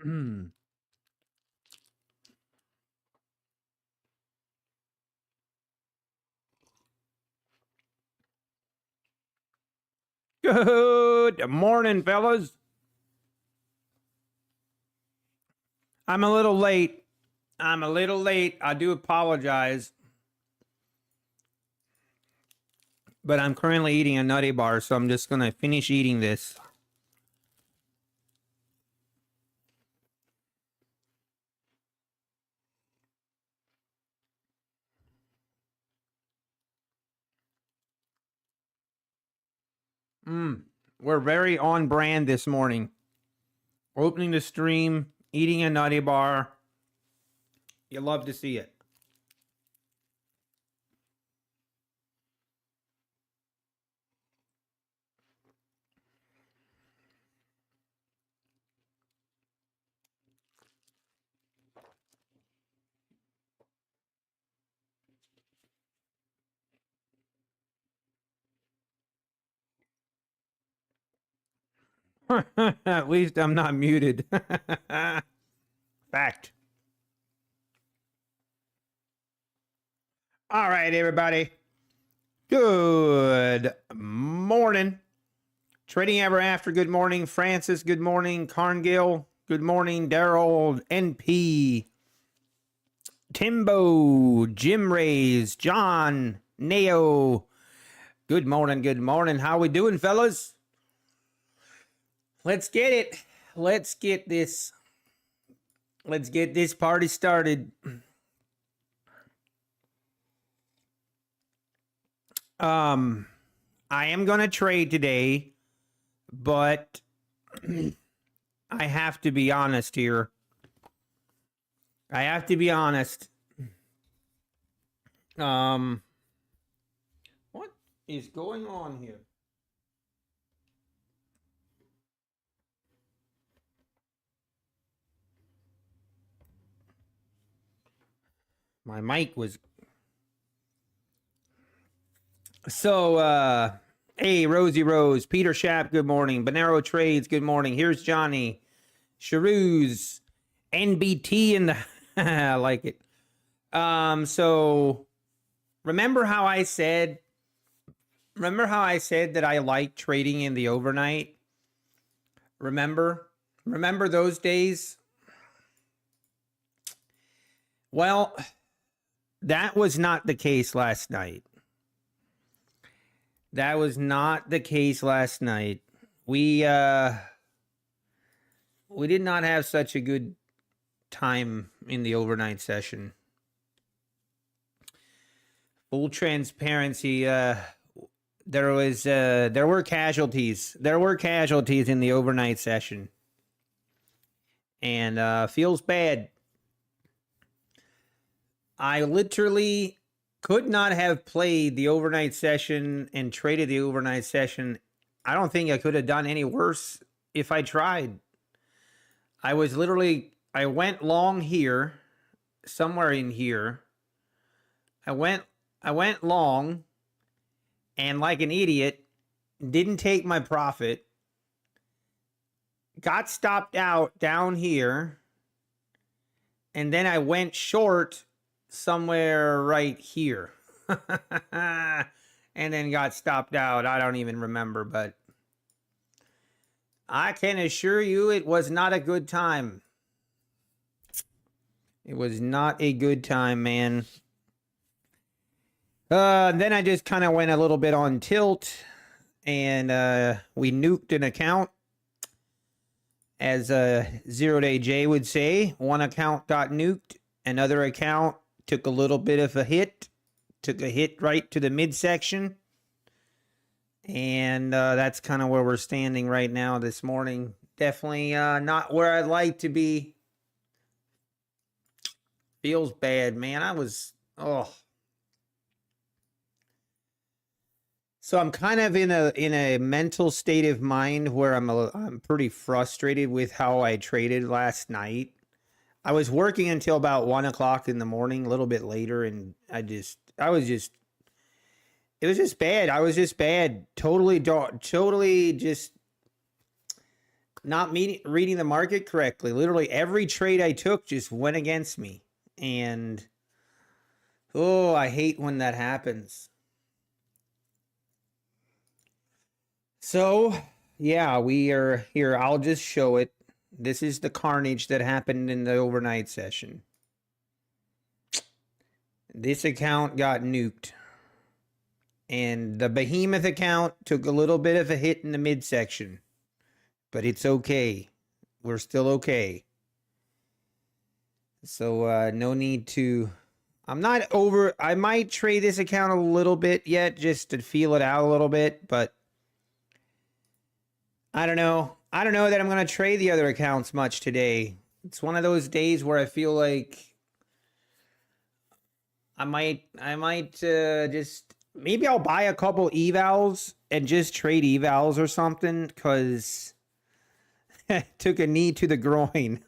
Good morning, fellas. I'm a little late. I do apologize. But I'm currently eating a Nutty Bar, so I'm just going to finish eating this. We're very on brand this morning. Opening the stream, eating a Nutty Bar. You love to see it. At least I'm not muted. Fact. All right, everybody. Good morning. Trading Ever After, good morning. Francis, good morning. Carngill, good morning. Daryl, NP, Timbo, Jim Rays, John, Neo. Good morning, good morning. How we doing, fellas? Let's get it. Let's get this party started. I am going to trade today, but I have to be honest here. What is going on here? My mic was... So, hey, Rosie Rose, Peter Schaap, good morning. Bonero Trades, good morning. Here's Johnny. Sharouz, NBT in the... I like it. So, remember how I said that I like trading in the overnight? Remember those days? Well, that was not the case last night. We did not have such a good time in the overnight session. Full transparency, there were casualties. There were casualties in the overnight session. And feels bad. I literally could not have played the overnight session and traded the overnight session. I don't think I could have done any worse if I tried. I went long here, somewhere in here. I went long, and like an idiot, didn't take my profit. Got stopped out down here, and then I went short somewhere right here. And then got stopped out. I don't even remember, but I can assure you it was not a good time. It was not a good time, man. Then I just kind of went a little bit on tilt, and we nuked an account. As Zero Day J would say, one account got nuked, another account took a little bit of a hit, took a hit right to the midsection. And that's kind of where we're standing right now this morning. Definitely not where I'd like to be. Feels bad, man. So I'm kind of in a mental state of mind where I'm pretty frustrated with how I traded last night. I was working until about 1 o'clock in the morning, a little bit later, and it was just bad. I was just bad. Totally just not reading the market correctly. Literally every trade I took just went against me. And oh, I hate when that happens. So, yeah, we are here. I'll just show it. This is the carnage that happened in the overnight session. This account got nuked. And the behemoth account took a little bit of a hit in the midsection. But it's okay. We're still okay. So no need to... I'm not over... I might trade this account a little bit yet just to feel it out a little bit, but I don't know. I don't know that I'm going to trade the other accounts much today. It's one of those days where I feel like I might just... Maybe I'll buy a couple evals and just trade evals or something, because took a knee to the groin.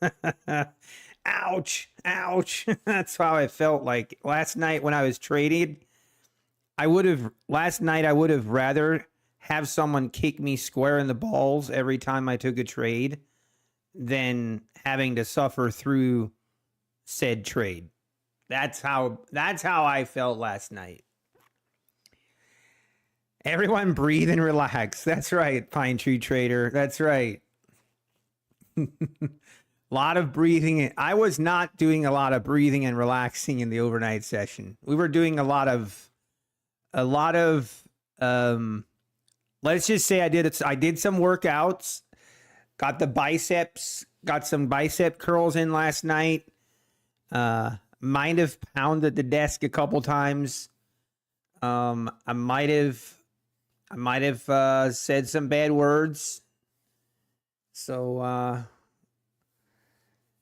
Ouch. Ouch. That's how I felt like last night when I was trading. Last night I would have rather have someone kick me square in the balls every time I took a trade than having to suffer through said trade. That's how I felt last night. Everyone breathe and relax. That's right, Pine Tree Trader. That's right. A lot of breathing. I was not doing a lot of breathing and relaxing in the overnight session. We were doing a lot of let's just say I did some workouts, got some bicep curls in last night. Might have pounded the desk a couple times. I might have said some bad words. So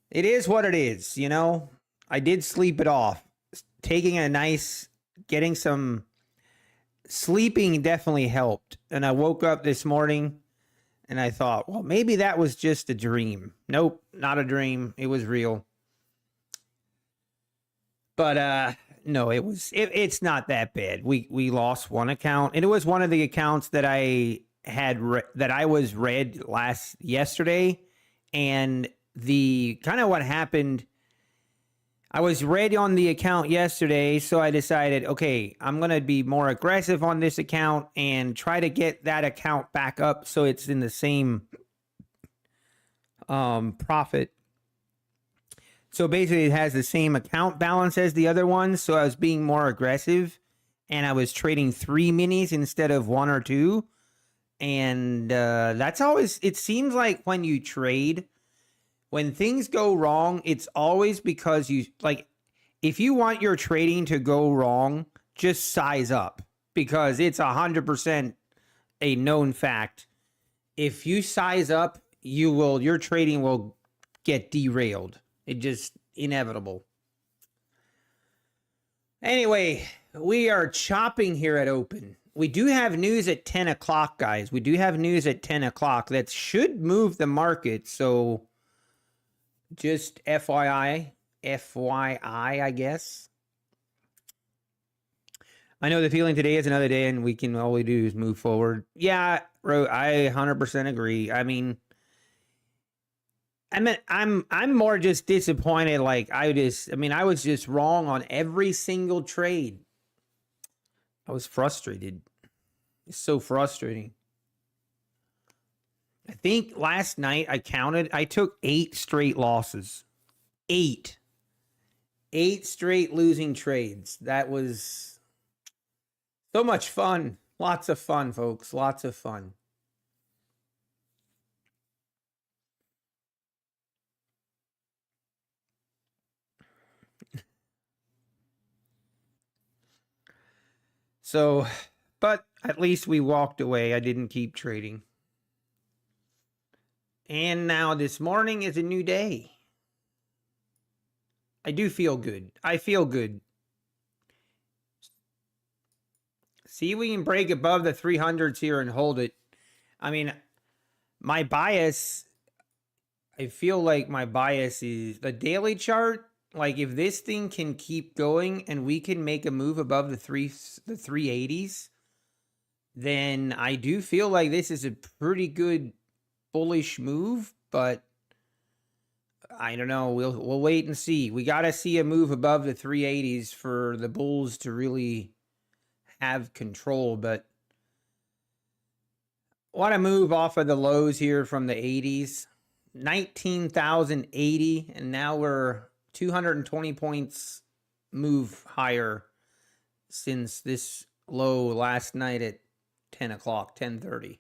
it is what it is, you know. I did sleep it off. Getting some sleeping definitely helped. And I woke up this morning and I thought, well, maybe that was just a dream. Nope, not a dream. It was real. But no, it's not that bad. We lost one account, and it was one of the accounts that I had that I was read yesterday, and the kind of what happened. I was read on the account yesterday, so I decided, okay, I'm gonna be more aggressive on this account and try to get that account back up so it's in the same profit. So basically it has the same account balance as the other one. So I was being more aggressive and I was trading 3 minis instead of 1 or 2. And that's always, it seems like when you trade, when things go wrong, it's always because if you want your trading to go wrong, just size up, because it's 100% a known fact. If you size up, your trading will get derailed. It just inevitable. Anyway, we are chopping here at open. We do have news at 10 o'clock, guys. We do have news at 10 o'clock that should move the market. So just FYI, I guess. I know the feeling today is another day and all we do is move forward. Yeah, I 100% agree. I mean, I'm more just disappointed. Like I was just wrong on every single trade. I was frustrated. It's so frustrating. I think last night I took 8 straight losses. 8 straight losing trades. That was so much fun. Lots of fun, folks. Lots of fun. So, but at least we walked away. I didn't keep trading. And now this morning is a new day. I do feel good. I feel good. See if we can break above the 300s here and hold it. I mean, my bias, I feel like my bias is the daily chart. Like if this thing can keep going and we can make a move above the 380s, then I do feel like this is a pretty good bullish move, but I don't know. We'll wait and see. We got to see a move above the 380s for the bulls to really have control, but want to move off of the lows here from the 80s. 19,080, and now we're 220 points move higher since this low last night at 10 o'clock, 10:30.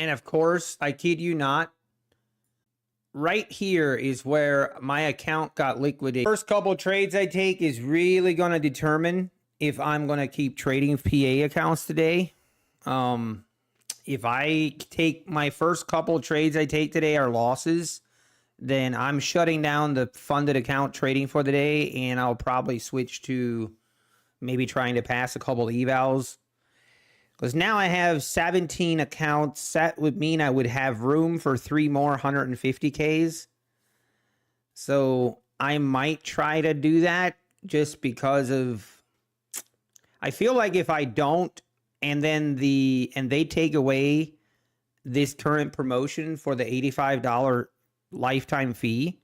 And of course, I kid you not, right here is where my account got liquidated. First couple trades I take is really going to determine if I'm going to keep trading PA accounts today. If I take my first couple trades I take today are losses, then I'm shutting down the funded account trading for the day, and I'll probably switch to maybe trying to pass a couple evals. Because now I have 17 accounts. That would mean I would have room for 3 more 150Ks. So I might try to do that just because of... I feel like if I don't, and then they take away this current promotion for the $85 lifetime fee,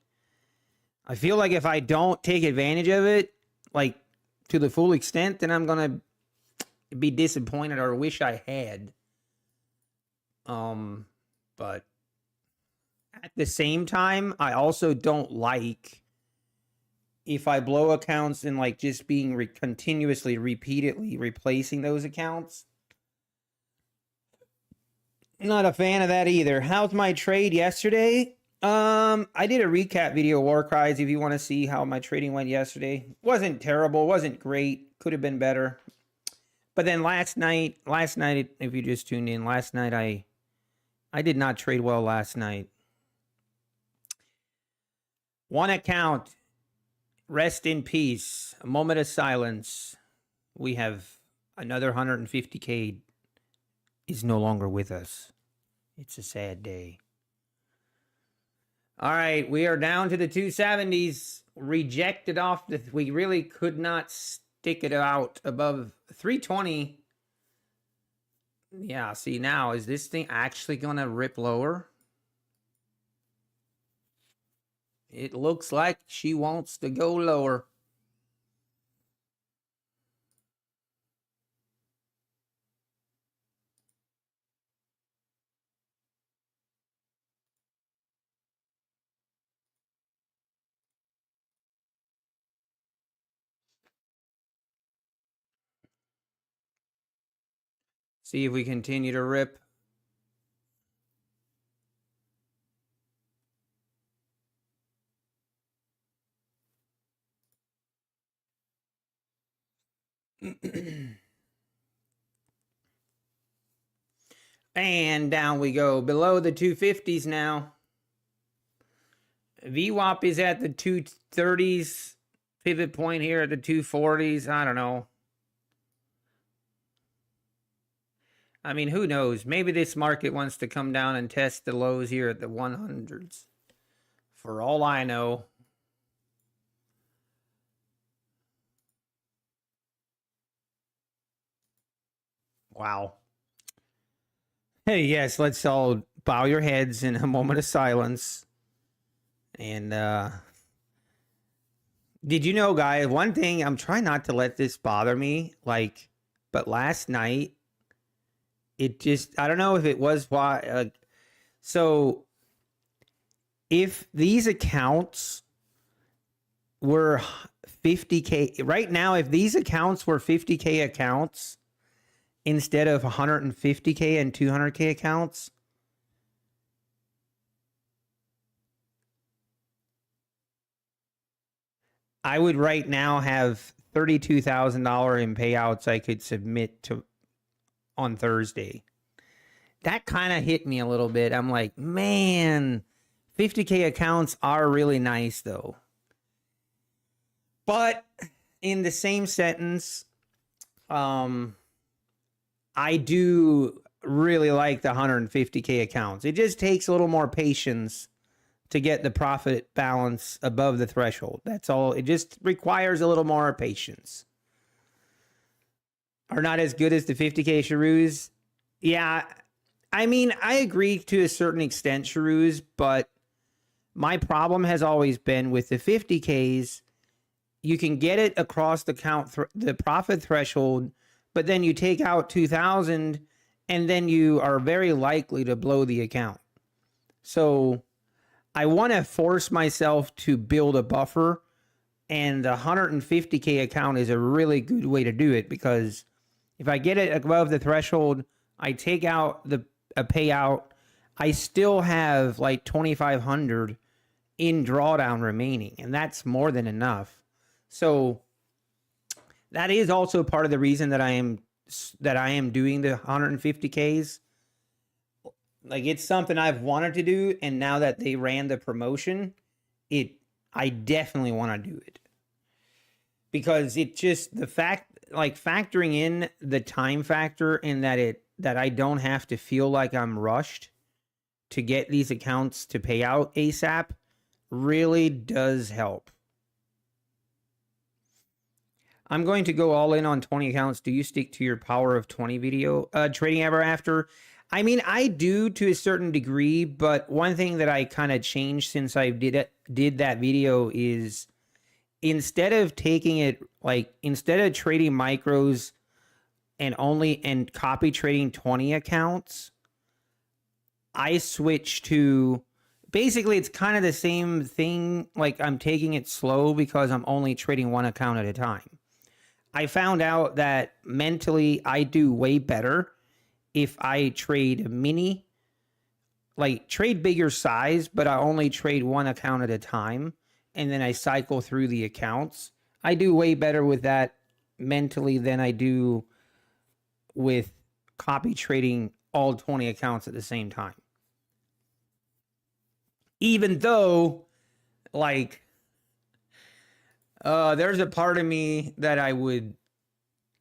I feel like if I don't take advantage of it, like to the full extent, then I'm going to be disappointed or wish I had. But at the same time, I also don't like if I blow accounts and like just being continuously, repeatedly replacing those accounts. Not a fan of that either. How's my trade yesterday? I did a recap video, War Cries, if you want to see how my trading went yesterday. Wasn't terrible, wasn't great, could have been better. But then last night, if you just tuned in, last night I did not trade well last night. One account, rest in peace, a moment of silence. We have another 150K is no longer with us. It's a sad day. All right, we are down to the 270s. Rejected off the... We really could not stick it out above 320. Yeah, see now, is this thing actually going to rip lower? It looks like she wants to go lower. See if we continue to rip. And down we go below the 250s now. VWAP is at the 230s. Pivot point here at the 240s. I don't know. I mean, who knows? Maybe this market wants to come down and test the lows here at the 100s. For all I know. Wow. Hey, yes, let's all bow your heads in a moment of silence. And did you know, guys, one thing, I'm trying not to let this bother me, like, but last night, it just, I don't know if it was why. So if these accounts were 50K, right now, if these accounts were 50K accounts instead of 150K and 200K accounts, I would right now have $32,000 in payouts I could submit to on Thursday. That kind of hit me a little bit. I'm like, man, 50K accounts are really nice though. But in the same sentence, I do really like the 150K accounts. It just takes a little more patience to get the profit balance above the threshold. That's all. It just requires a little more patience. Are not as good as the 50K Sharoos. Yeah, I mean, I agree to a certain extent, Sharuz, but my problem has always been with the 50Ks, you can get it across the the profit threshold, but then you take out 2,000 and then you are very likely to blow the account. So I want to force myself to build a buffer, and the 150K account is a really good way to do it, because if I get it above the threshold, I take out a payout, I still have like 2,500 in drawdown remaining, and that's more than enough. So that is also part of the reason that I am doing the 150Ks. Like, it's something I've wanted to do, and now that they ran the promotion, I definitely want to do it, because it just, the fact, like, factoring in the time factor in that I don't have to feel like I'm rushed to get these accounts to pay out ASAP really does help. I'm going to go all in on 20 accounts. Do you stick to your power of 20 video trading ever after? I mean, I do to a certain degree, but one thing that I kind of changed since I did that video is, instead of taking it, like, instead of trading micros and copy trading 20 accounts, I switched to, basically it's kind of the same thing. Like, I'm taking it slow because I'm only trading one account at a time. I found out that mentally I do way better if I trade mini, like trade bigger size, but I only trade one account at a time, and then I cycle through the accounts. I do way better with that mentally than I do with copy trading all 20 accounts at the same time. Even though, like, there's a part of me that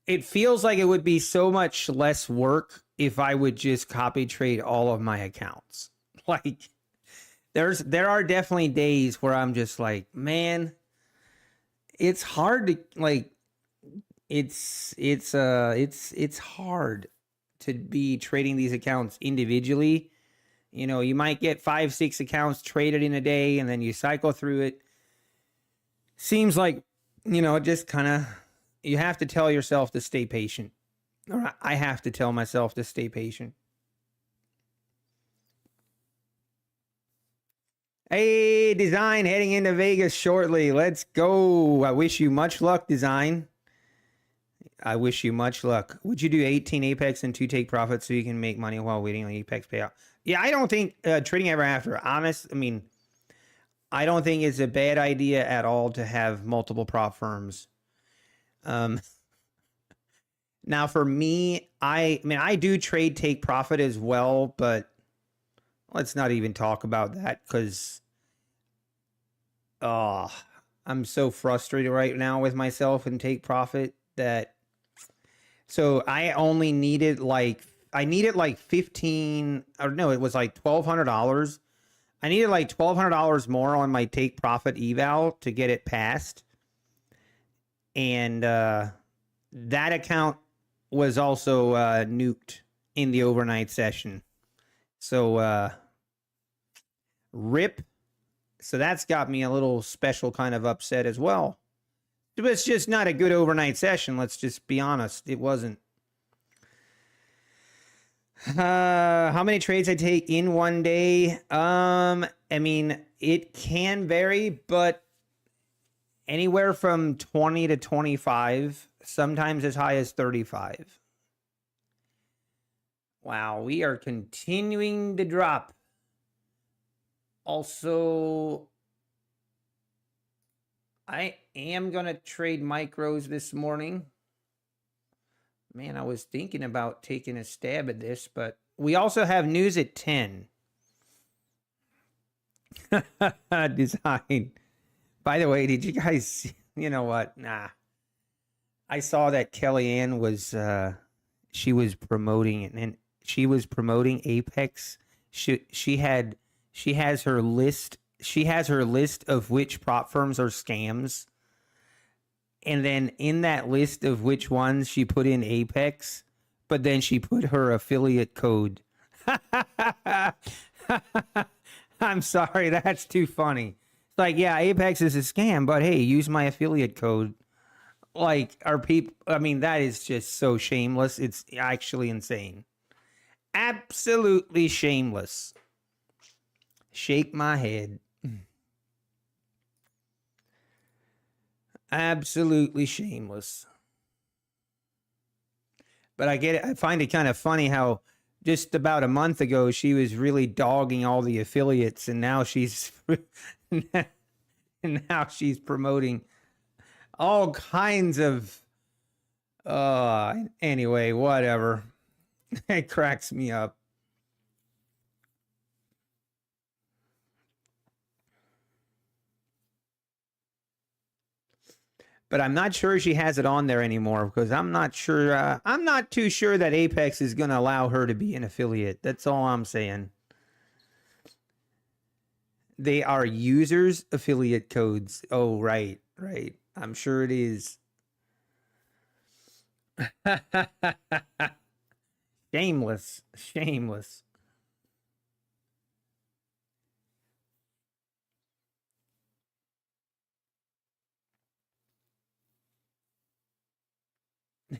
it feels like it would be so much less work if I would just copy trade all of my accounts. Like, there are definitely days where I'm just like, man, it's hard to, like, it's hard to be trading these accounts individually. You know, you might get 5-6 accounts traded in a day, and then you cycle through it. Seems like, you know, just kind of, you have to tell yourself to stay patient. Or I have to tell myself to stay patient. Hey, Design, heading into Vegas shortly. Let's go. I wish you much luck, Design. I wish you much luck. Would you do 18 Apex and 2 take profits so you can make money while waiting on Apex payout? Yeah, I don't think trading ever after. I don't think it's a bad idea at all to have multiple prop firms. Now for me, I do trade take profit as well, but let's not even talk about that, because I'm so frustrated right now with myself and take profit that, so I only needed like 15, or no, it was like $1,200. I needed like $1,200 more on my take profit eval to get it passed. And that account was also nuked in the overnight session. So rip. So that's got me a little special kind of upset as well. But it's just not a good overnight session. Let's just be honest. It wasn't. How many trades I take in one day? It can vary, but anywhere from 20 to 25, sometimes as high as 35. Wow, we are continuing to drop. Also, I am going to trade micros this morning. Man, I was thinking about taking a stab at this, but we also have news at 10. Design. By the way, did you guys see, you know what? Nah. I saw that Kellyanne was, she was promoting it, and she was promoting Apex. She has her list of which prop firms are scams. And then in that list of which ones she put in Apex, but then she put her affiliate code. I'm sorry, that's too funny. It's like, yeah, Apex is a scam, but hey, use my affiliate code. Like, are people, I mean, that is just so shameless. It's actually insane. Absolutely shameless. Shake my head. Absolutely shameless. But I get it. I find it kind of funny how just about a month ago she was really dogging all the affiliates, and now she's now she's promoting all kinds of anyway, whatever. It cracks me up. But I'm not sure she has it on there anymore because I'm not sure. I'm not too sure that Apex is going to allow her to be an affiliate. That's all I'm saying. They are users' affiliate codes. Oh, right, right. I'm sure it is. Shameless, shameless.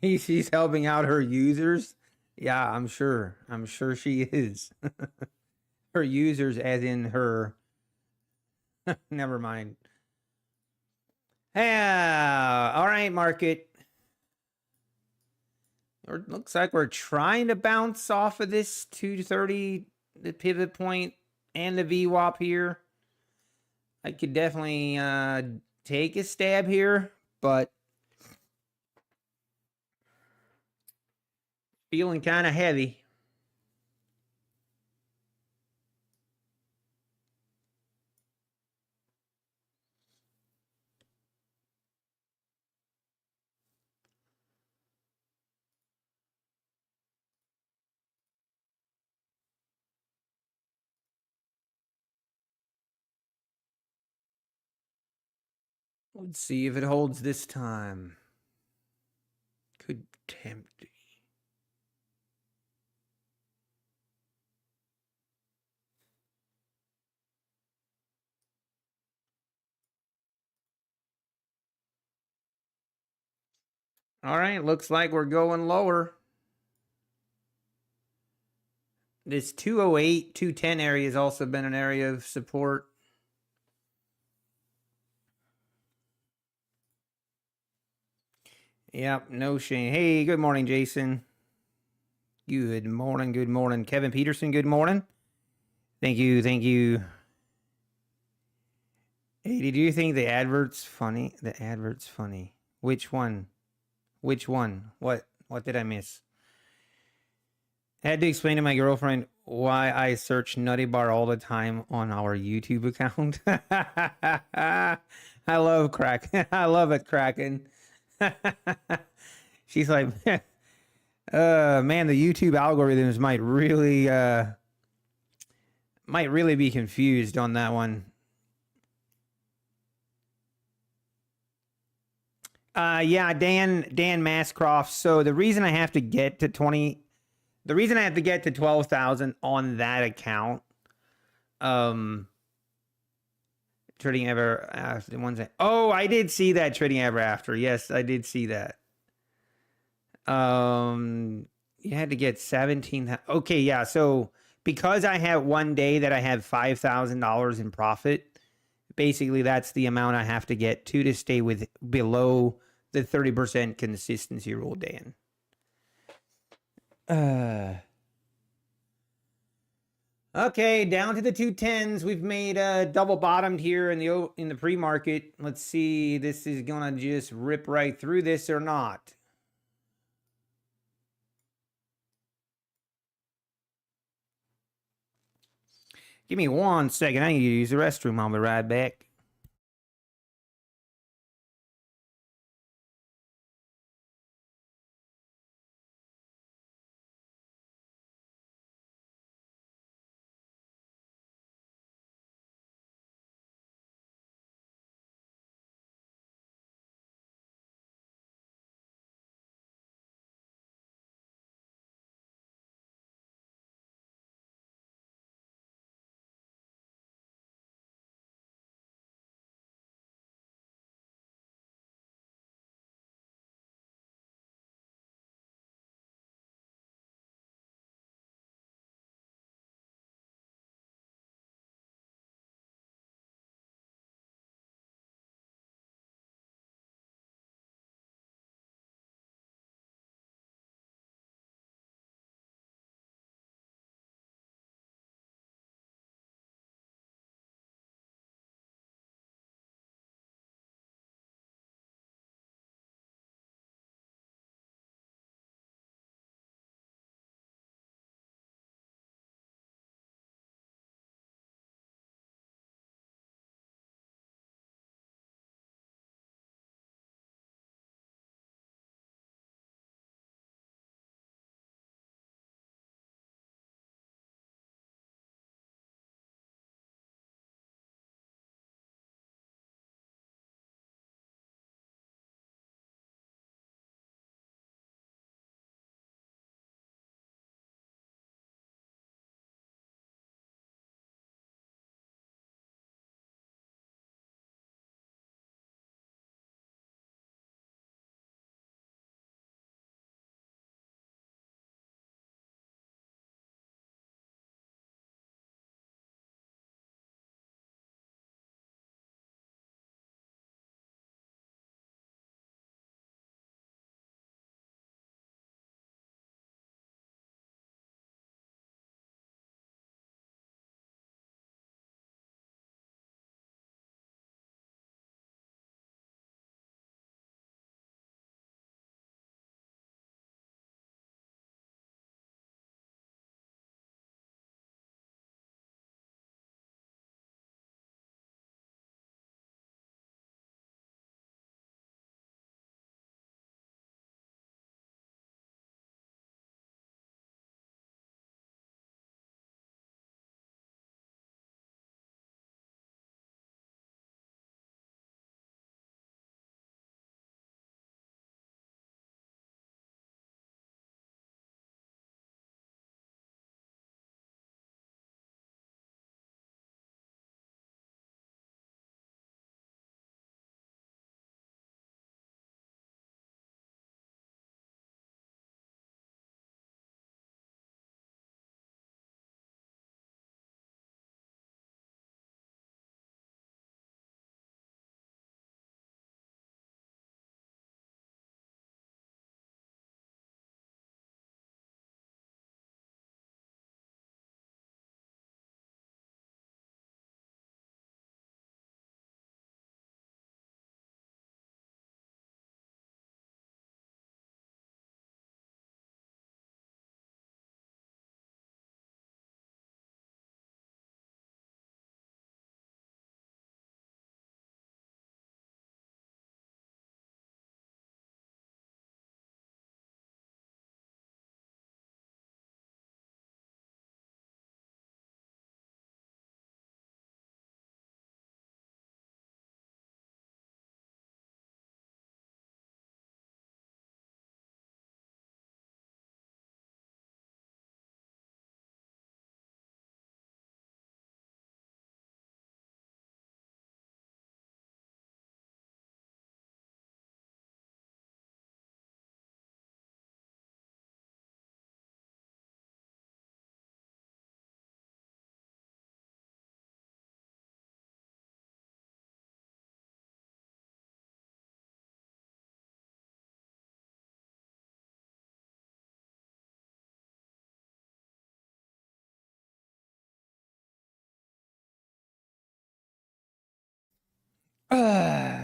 She's helping out her users. Yeah, I'm sure. I'm sure she is. Her users, as in her. Never mind. Yeah. All right, market. It looks like we're trying to bounce off of this 230, the pivot point, and the VWAP here. I could definitely take a stab here, but feeling kind of heavy. Let's see if it holds this time. Could tempt. All right, looks like we're going lower. This 208, 210 area has also been an area of support. Yep, no shame. Hey, good morning, Jason. Good morning, good morning. Kevin Peterson, good morning. Thank you, thank you. Hey, did you think the advert's funny? The advert's funny. Which one? Which one? What did I miss? I had to explain to my girlfriend why I search Nutty Bar all the time on our YouTube account. I love crack. I love it, Kraken. She's like, man, the YouTube algorithms might really be confused on that one. Yeah, Dan Mascroft. So the reason I have to get to 12,000 on that account, trading ever after the ones that, oh, I did see that trading ever after. Yes, I did see that. You had to get 17. Okay, yeah. So because I have one day that I have $5,000 in profit, basically that's the amount I have to get to stay with below the 30% consistency rule, Dan. Okay, down to the 210s. We've made double bottomed here in the pre-market. Let's see, this is gonna just rip right through this or not. Give me 1 second. I need to use the restroom. I'll be right back.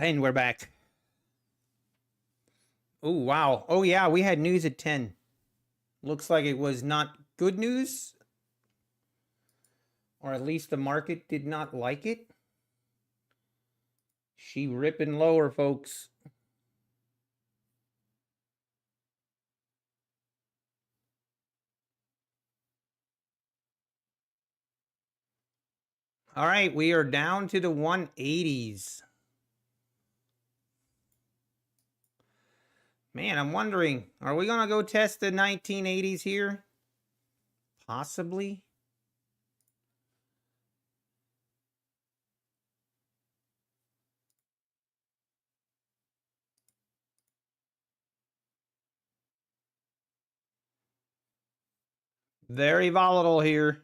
And we're back. Oh, wow. Oh, yeah, we had news at 10. Looks like it was not good news. Or at least the market did not like it. She ripping lower, folks. All right, we are down to the 180s. Man, I'm wondering, are we going to go test the 1980s here? Possibly. Very volatile here.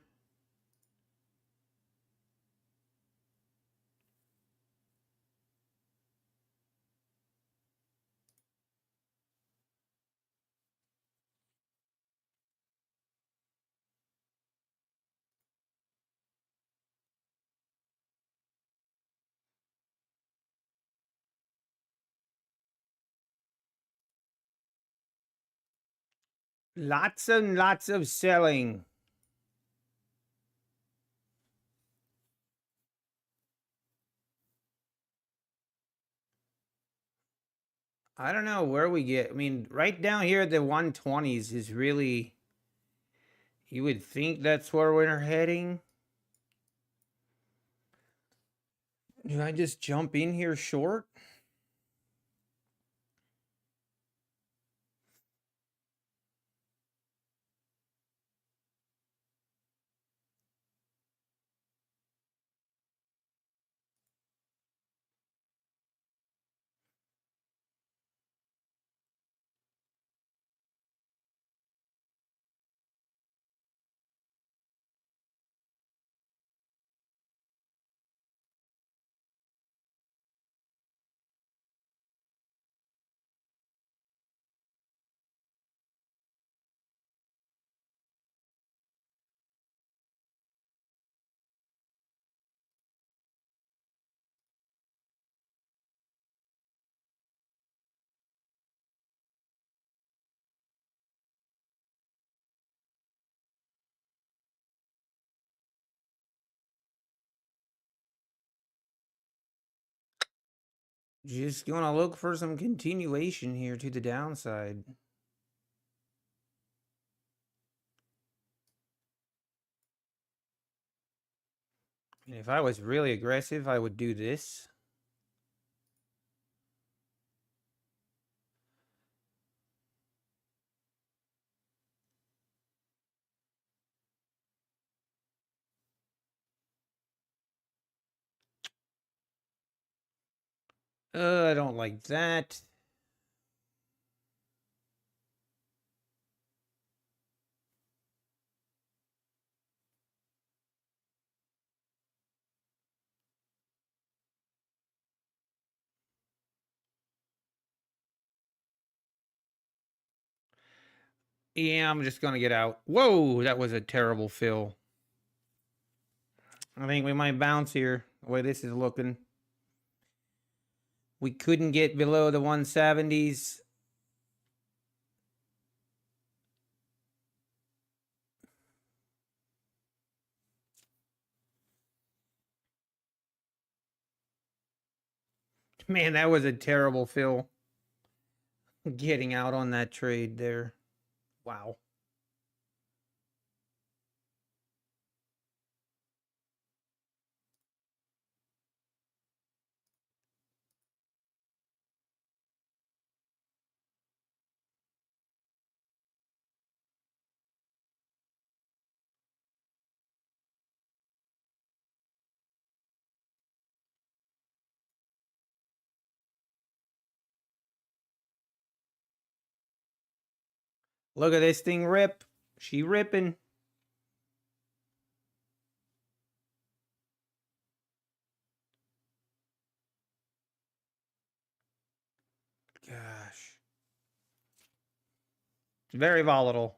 Lots and lots of selling. I don't know where we get. I mean, right down here at the 120s is really, you would think that's where we're heading. Do I just jump in here short? Just gonna look for some continuation here to the downside. And if I was really aggressive, I would do this. I don't like that. Yeah, I'm just gonna get out. Whoa, that was a terrible fill. I think we might bounce here, the way this is looking. We couldn't get below the 170s. Man, that was a terrible fill. Getting out on that trade there. Wow. Look at this thing rip. She ripping. Gosh. It's very volatile.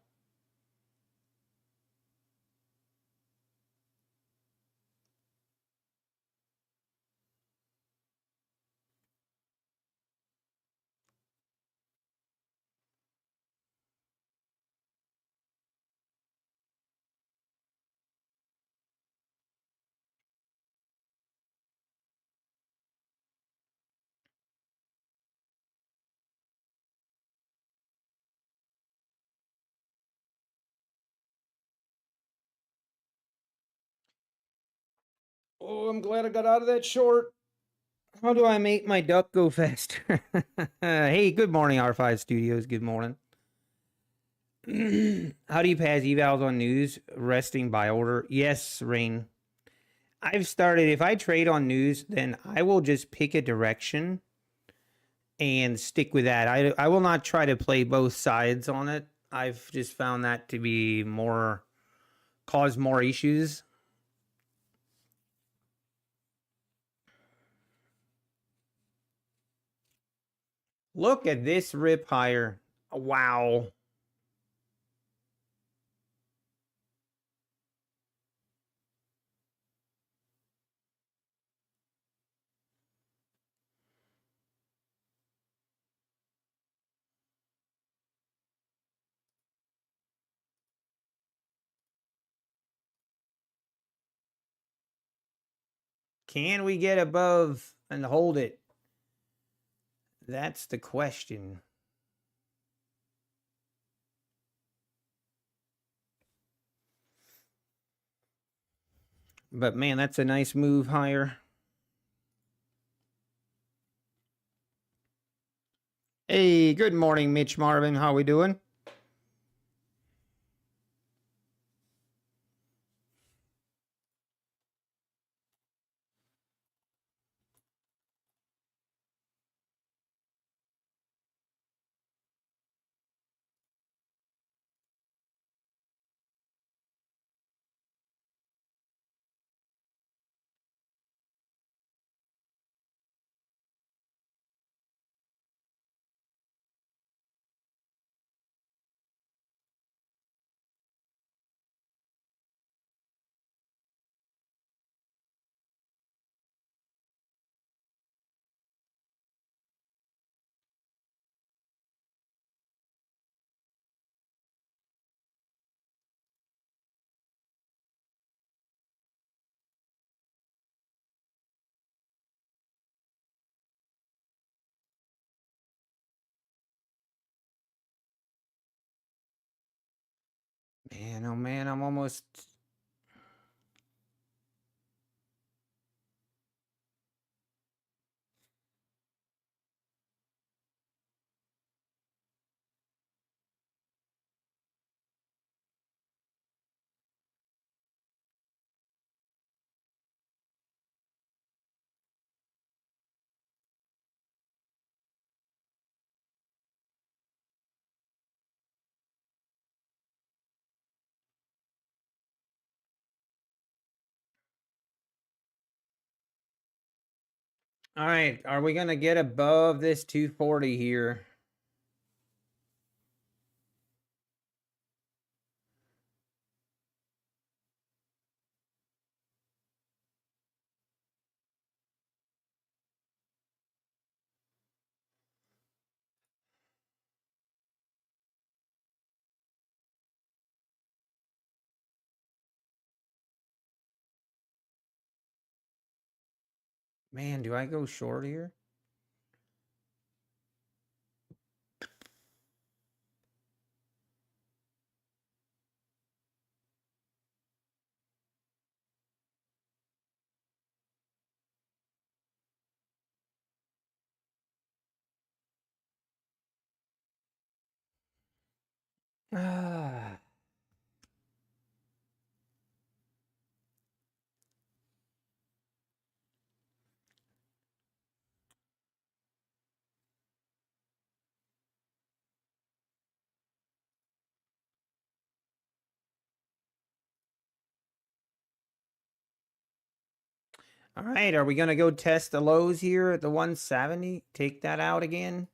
Oh, I'm glad I got out of that short. How do I make my duck go faster? Hey, good morning, R5 Studios. Good morning. How do you pass evals on news? Resting by order? Yes, Rain. I've started, if I trade on news, then I will just pick a direction and stick with that. I will not try to play both sides on it. I've just found that to be cause more issues. Look at this rip higher. Wow. Can we get above and hold it? That's the question. But man, that's a nice move higher. Hey, good morning, Mitch Marvin. How we doing? Man, oh man, I'm almost. All right, are we gonna get above this 240 here? Man, do I go short here? Ah. All right, are we gonna go test the lows here at the 170? Take that out again?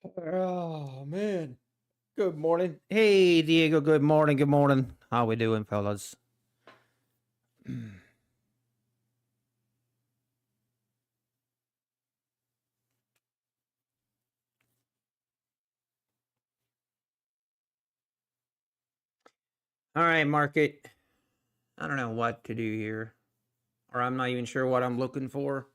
Oh man. Good morning. Hey Diego, good morning. Good morning. How we doing, fellas? All right, market. I don't know what to do here. Or I'm not even sure what I'm looking for.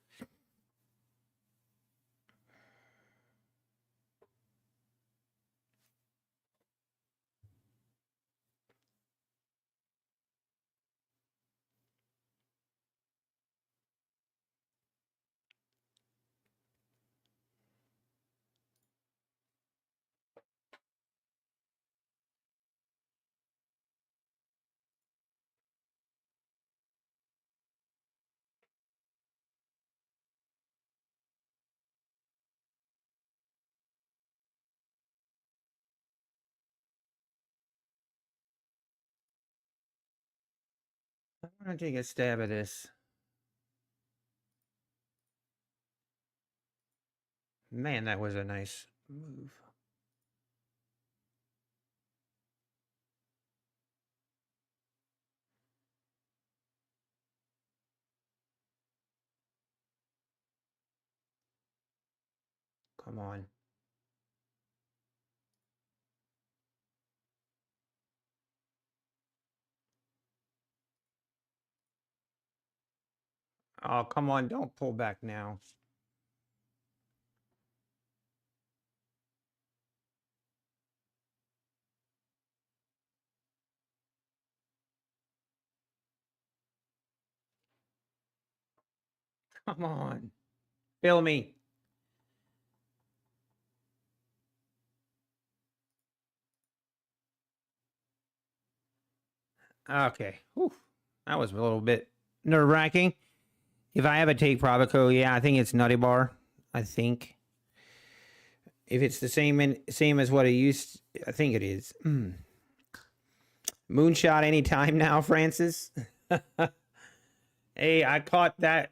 I'm gonna take a stab at this. Man, that was a nice move. Come on. Oh, come on. Don't pull back now. Come on. Fill me. Okay. Whew. That was a little bit nerve wracking. If I have a take profit code, yeah, I think it's Nutty Bar. I think. If it's the same as what it used, I think it is. Moonshot anytime now, Francis. Hey, I caught that.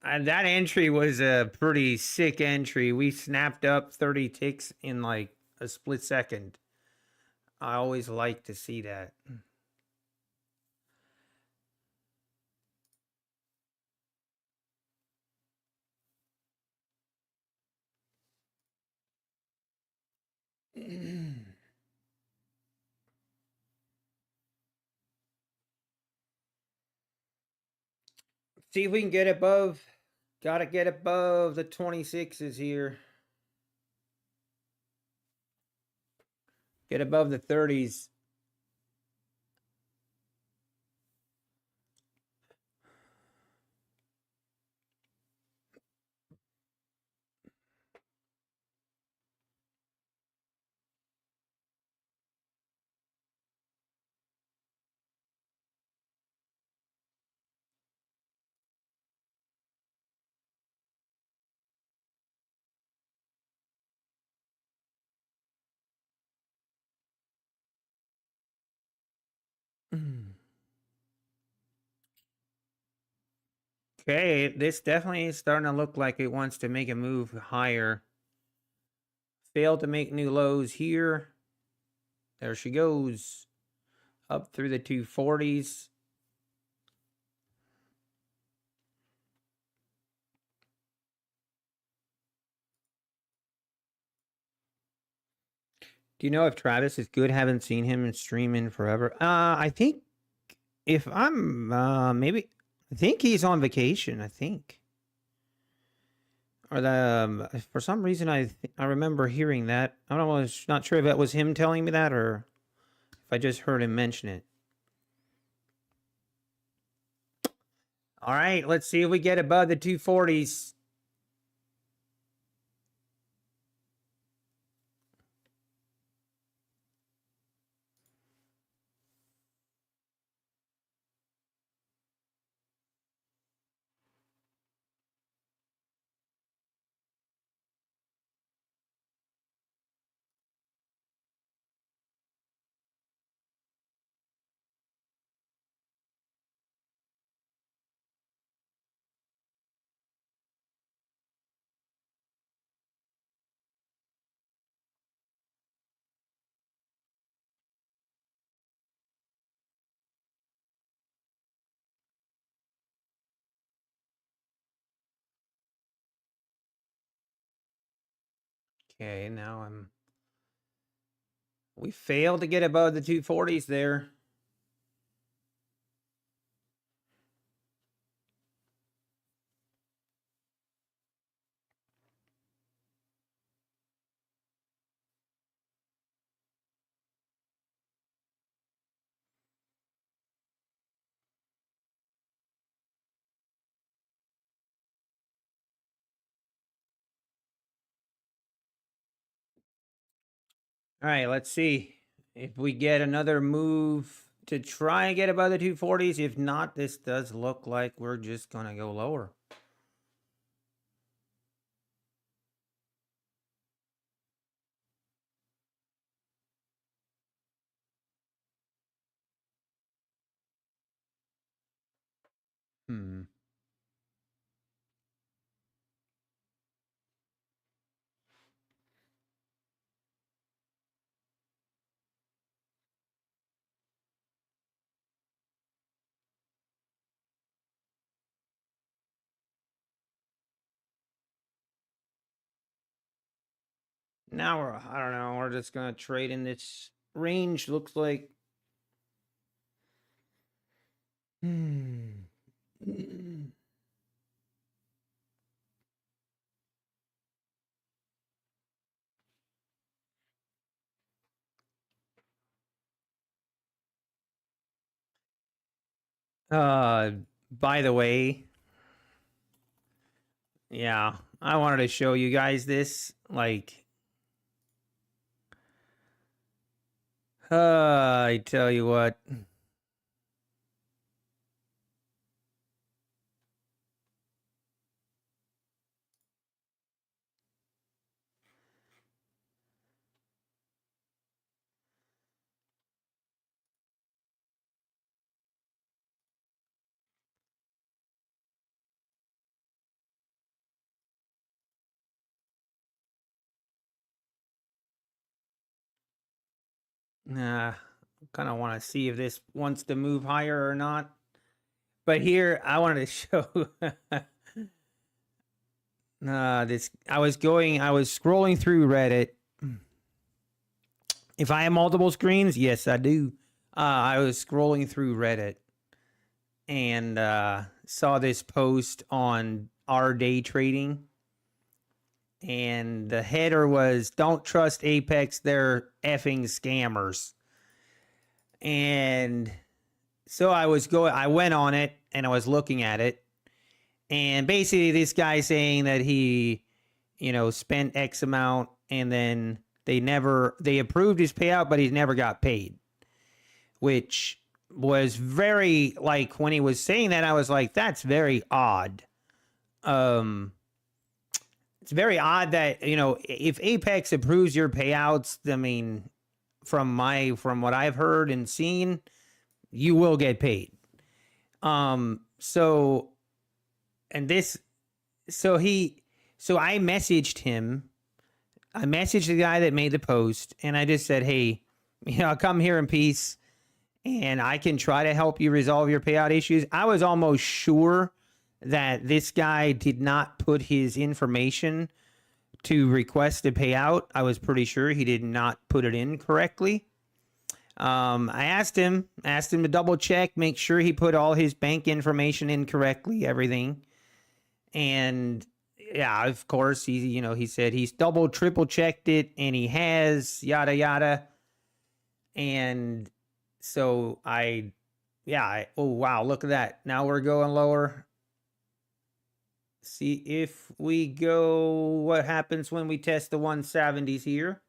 That entry was a pretty sick entry. We snapped up 30 ticks in like a split second. I always like to see that. See if we can get above. Gotta get above the 26s here. Get above the 30s. Okay, this definitely is starting to look like it wants to make a move higher. Failed to make new lows here. There she goes. Up through the 240s. Do you know if Travis is good? Haven't seen him stream in forever. I think if I'm maybe I think he's on vacation, I think. Or the for some reason I remember hearing that. I don't know, I was not sure if that was him telling me that or if I just heard him mention it. All right, let's see if we get above the 240s. Okay, now we failed to get above the 240s there. All right, let's see if we get another move to try and get above the 240s. If not, this does look like we're just going to go lower. Now I don't know, we're just going to trade in this range. Looks like. By the way, yeah, I wanted to show you guys this. Like, I tell you what. Kind of want to see if this wants to move higher or not. But here, I wanted to show this. I was scrolling through Reddit. If I have multiple screens, yes, I do. I was scrolling through Reddit and saw this post on our day trading. And the header was, "Don't trust Apex, they're effing scammers." And so I went on it and I was looking at it. And basically this guy saying that he, spent X amount and then they approved his payout, but he never got paid. Which was very, like, when he was saying that, I was like, that's very odd. It's very odd that, if Apex approves your payouts, I mean, from what I've heard and seen, you will get paid. So I messaged him. I messaged the guy that made the post and I just said, "Hey, I'll come here in peace and I can try to help you resolve your payout issues." I was almost sure that this guy did not put his information to request a payout. I was pretty sure he did not put it in correctly. I asked him to double check, make sure he put all his bank information in correctly, everything. And yeah, of course, he said he's double, triple checked it and he has, yada, yada. And so oh, wow, look at that. Now we're going lower. See if we go, what happens when we test the 170s here.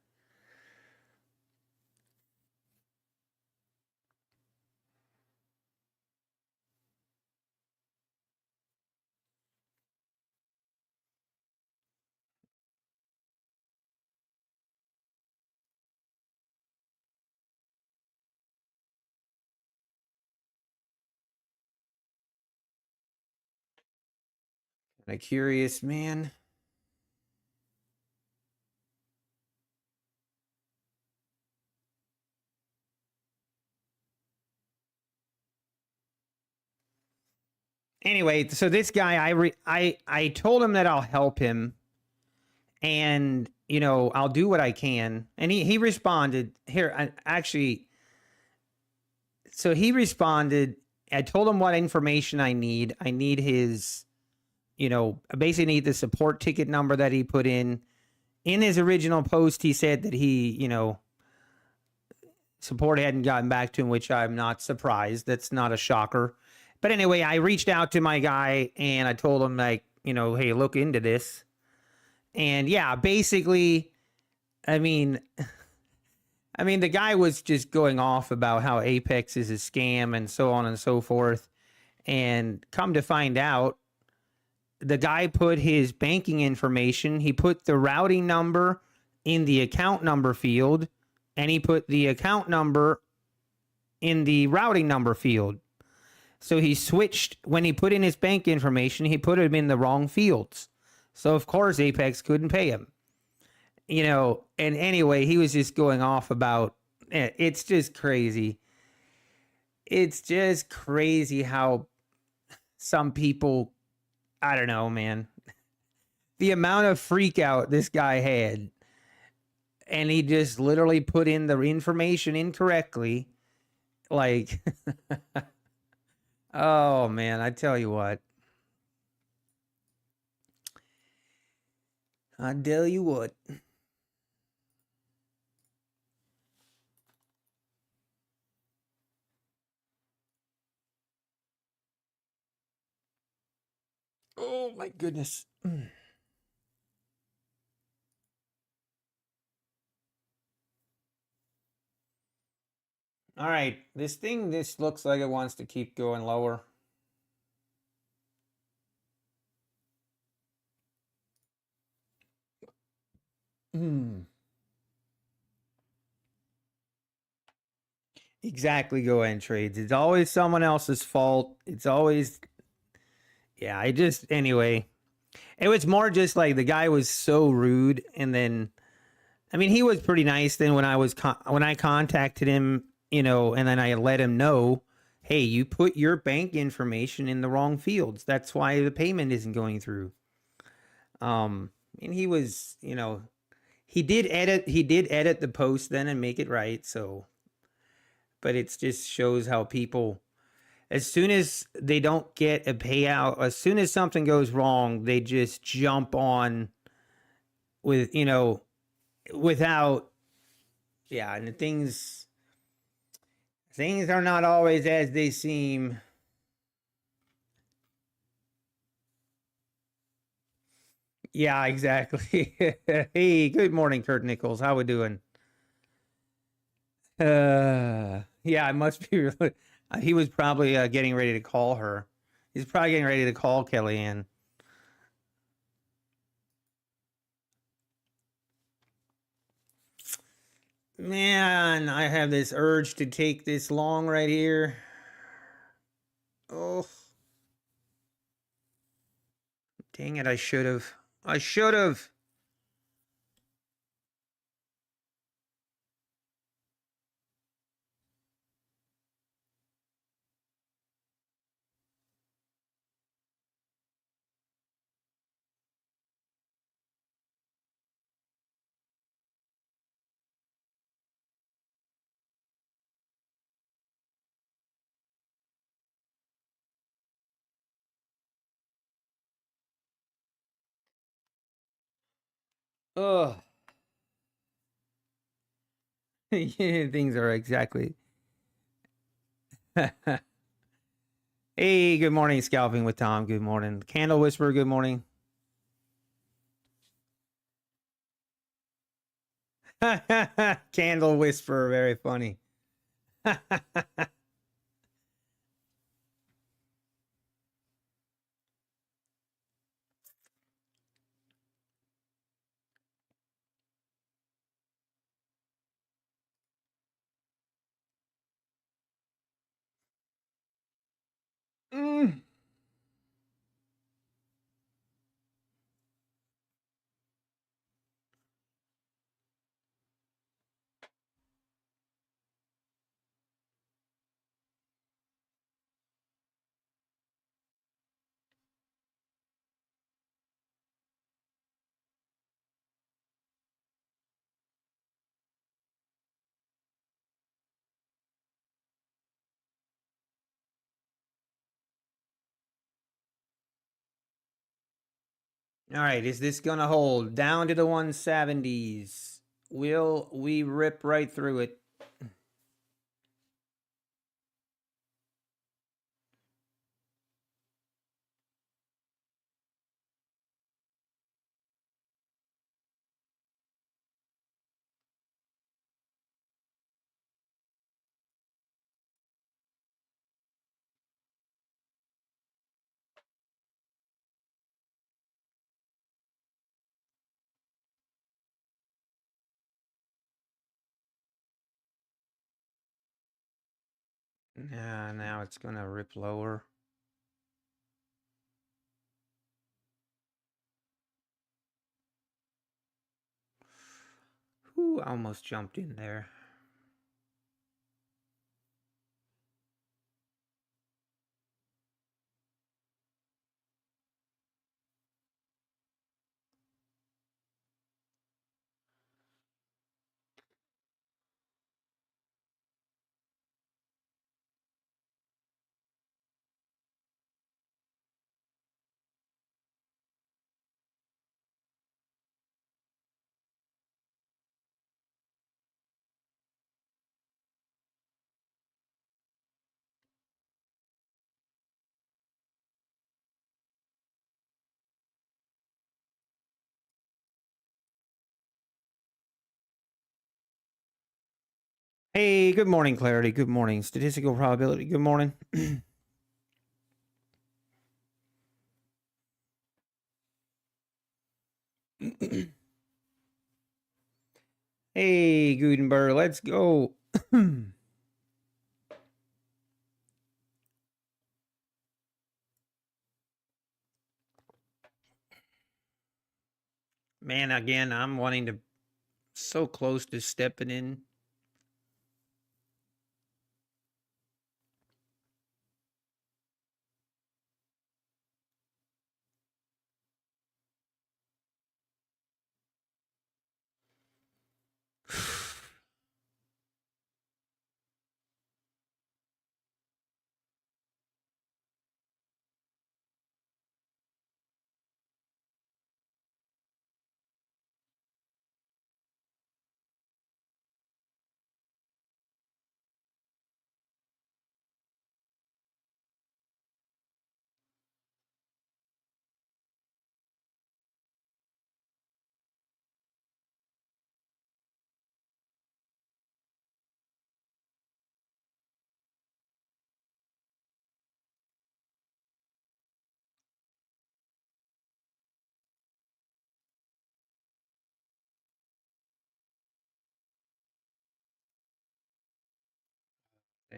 Kind of curious, man. Anyway, so this guy, I told him that I'll help him, and you know, I'll do what I can. And he responded here. So he responded. I told him what information I need. I need his, you know, I basically need the support ticket number that he put in. In his original post, he said that he, you know, support hadn't gotten back to him, which I'm not surprised. That's not a shocker. But anyway, I reached out to my guy and I told him, like, you know, hey, look into this. And yeah, basically, I mean, the guy was just going off about how Apex is a scam and so on and so forth. And come to find out, the guy put his banking information, he put the routing number in the account number field, and he put the account number in the routing number field. So he switched, when he put in his bank information, he put them in the wrong fields. So of course Apex couldn't pay him. You know, and anyway, he was just going off about it's just crazy. It's just crazy how some people, I don't know, man. The amount of freak out this guy had, and he just literally put in the information incorrectly. Like, oh man, I tell you what. I tell you what. Oh my goodness. All right, this looks like it wants to keep going lower. Exactly, go in trades. It's always someone else's fault. It's always, yeah, anyway, it was more just like the guy was so rude. And then, I mean, he was pretty nice then when when I contacted him, you know, and then I let him know, hey, you put your bank information in the wrong fields. That's why the payment isn't going through. And he was, you know, he did edit the post then and make it right. So, but it just shows how people, as soon as they don't get a payout, as soon as something goes wrong, they just jump on with, you know, without, yeah, and things are not always as they seem. Yeah, exactly. Hey, good morning, Kurt Nichols. How we doing? Yeah, it must be really. He was probably getting ready to call her. He's probably getting ready to call Kellyanne. Man, I have this urge to take this long right here. Oh, dang it, I should have. I should have. Oh, yeah, things are exactly. Hey, good morning, Scalping with Tom. Good morning. Candle Whisperer, good morning. Candle Whisperer, very funny. Mm. All right, is this going to hold down to the 170s? Will we rip right through it? Now it's going to rip lower. Ooh, almost jumped in there. Hey, good morning, Clarity. Good morning. Statistical probability. Good morning. Hey, Gutenberg, let's go. Man, again, I'm wanting to so close to stepping in.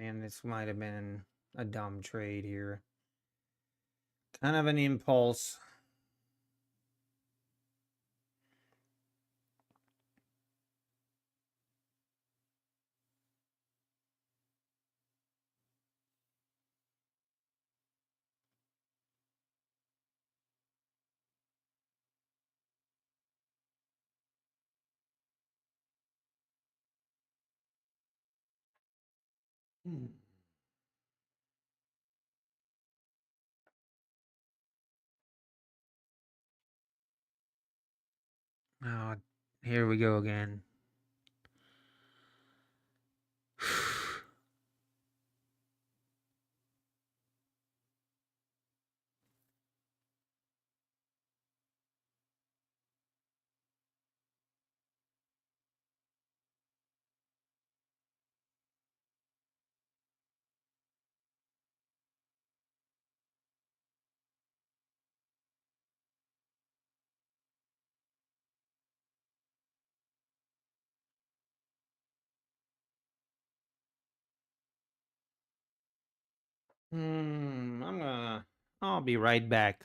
And this might have been a dumb trade here. Kind of an impulse. Oh, here we go again. I'll be right back.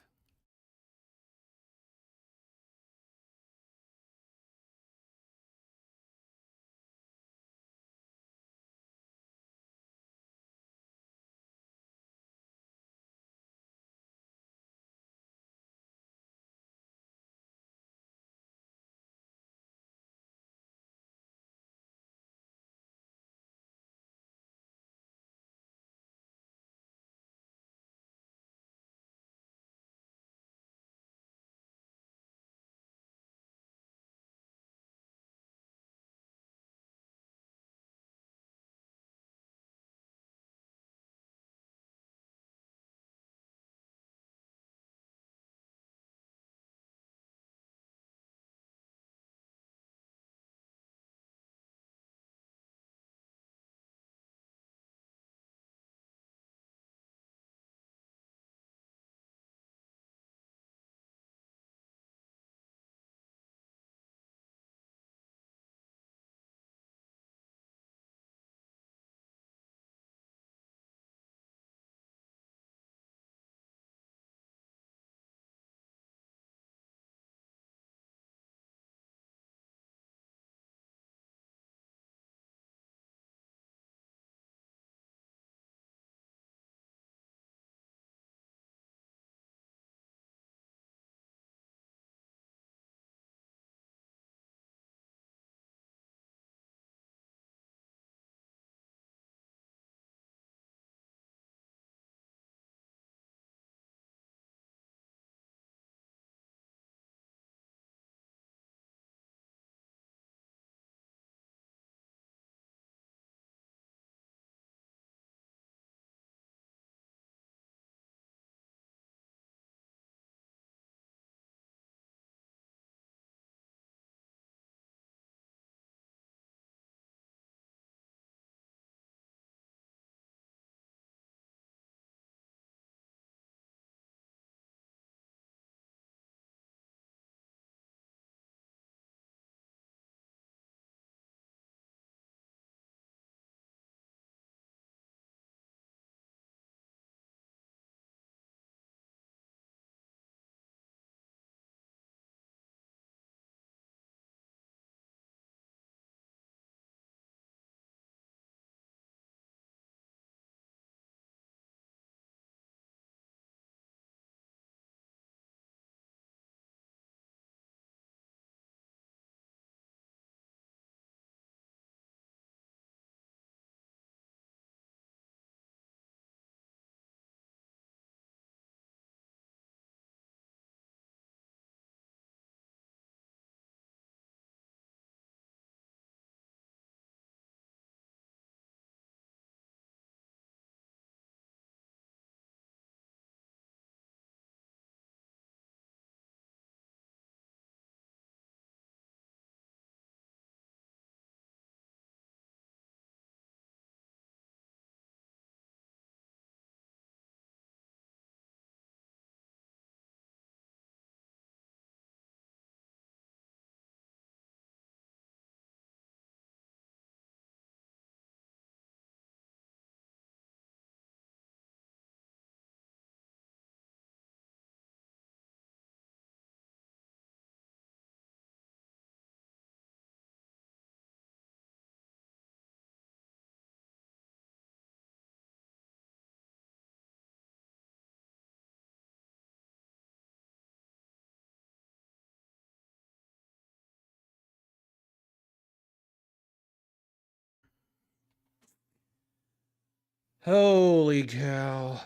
Holy cow.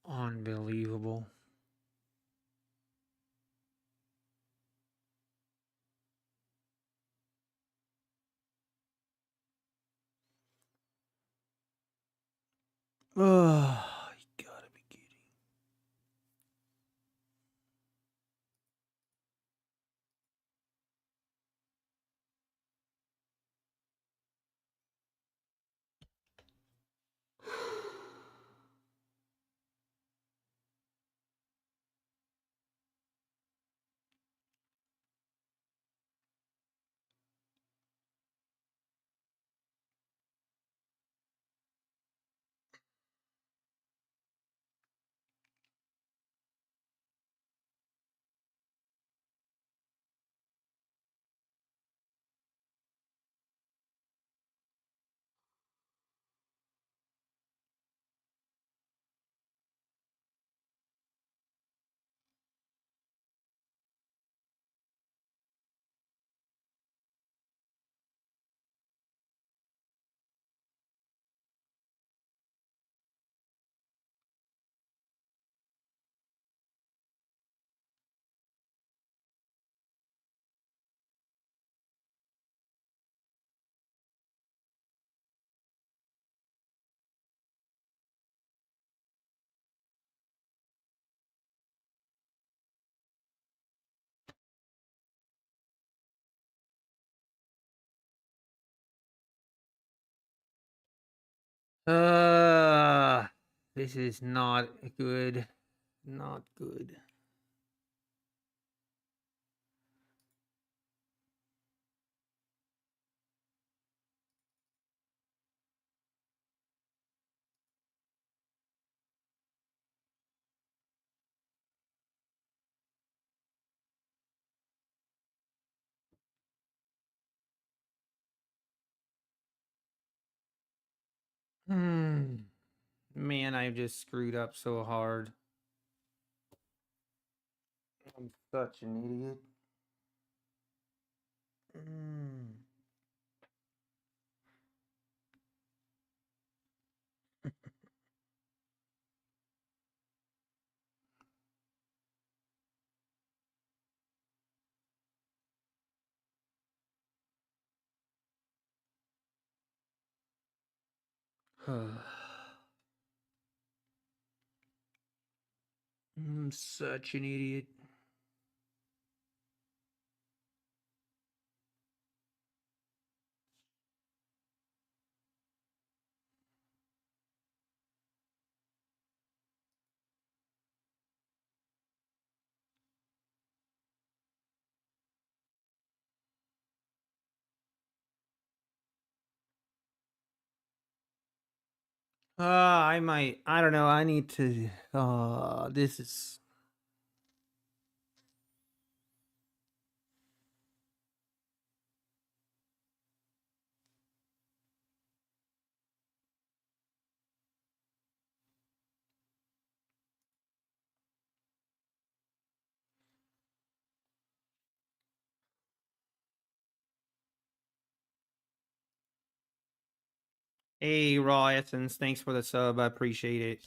Unbelievable. Oh, you gotta be kidding. Uh, this is not good. Not good. Man, I just screwed up so hard. I'm such an idiot. I'm such an idiot. I might. I don't know. I need to. This is. Hey, Raw Essence. Thanks for the sub. I appreciate it.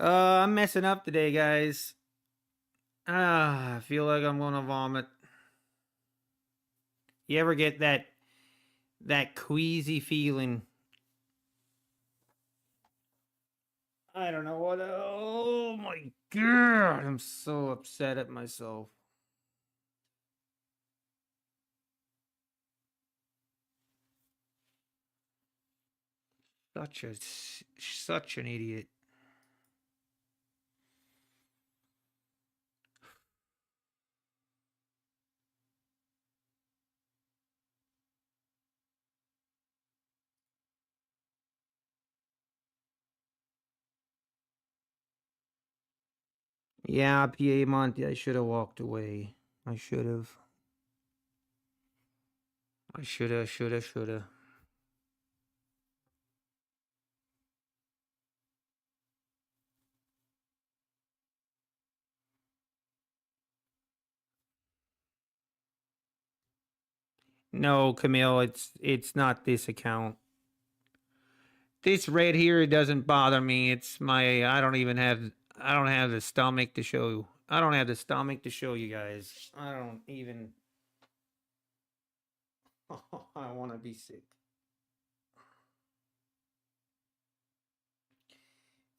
I'm messing up today, guys. I feel like I'm gonna vomit. You ever get that queasy feeling? I don't know what. Oh my god! I'm so upset at myself. Such an idiot. Yeah, PA Monty. I should have walked away. I should have. I shoulda. No, Camille, it's not this account. This red here, it doesn't bother me. It's my, I don't have the stomach to show. I don't have the stomach to show you guys. I don't even. I want to be sick.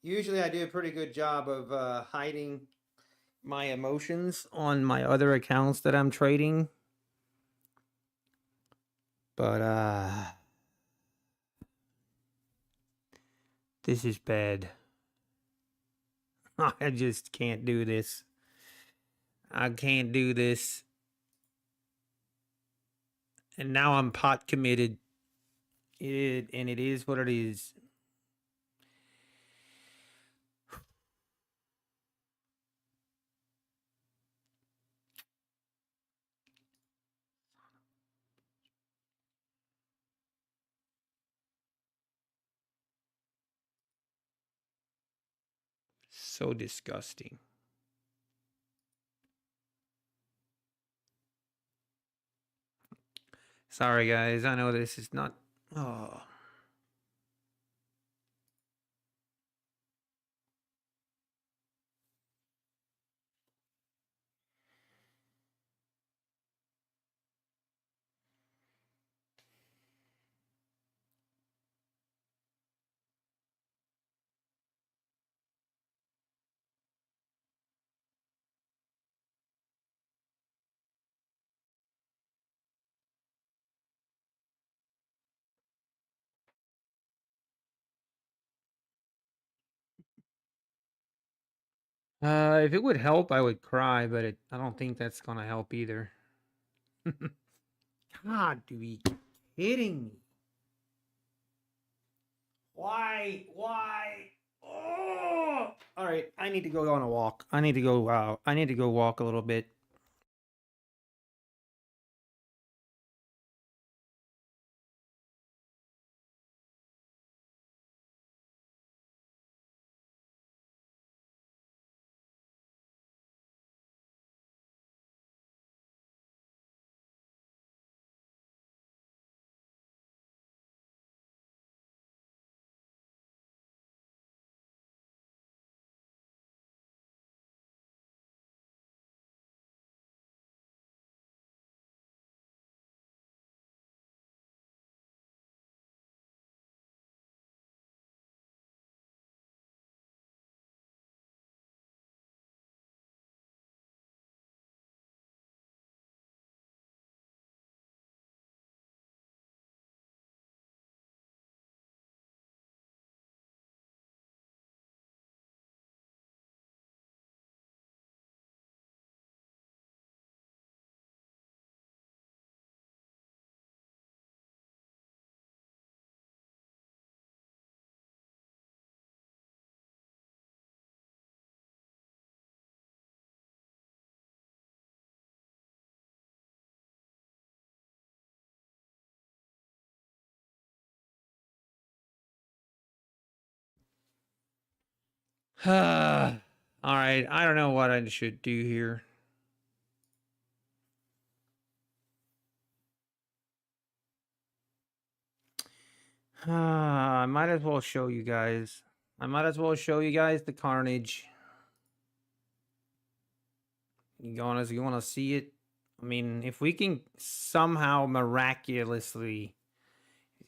Usually I do a pretty good job of hiding my emotions on my other accounts that I'm trading. But this is bad. I just can't do this. I can't do this. And now I'm pot committed. It is what it is. So disgusting. Sorry, guys. I know this is not. Oh. If it would help, I would cry, but I don't think that's gonna help either. God, do you kidding me? Why? Why? Oh! All right, I need to go on a walk. I need to go out. I need to go walk a little bit. All right, I don't know what I should do here. I might as well show you guys. I might as well show you guys the carnage. You want to see it? I mean, if we can somehow miraculously,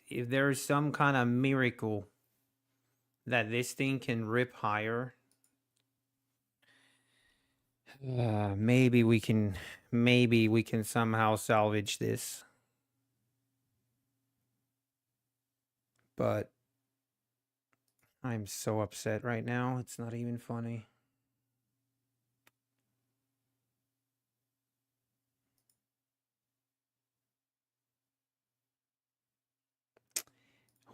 if there's some kind of miracle that this thing can rip higher, maybe we can somehow salvage this. But I'm so upset right now. It's not even funny.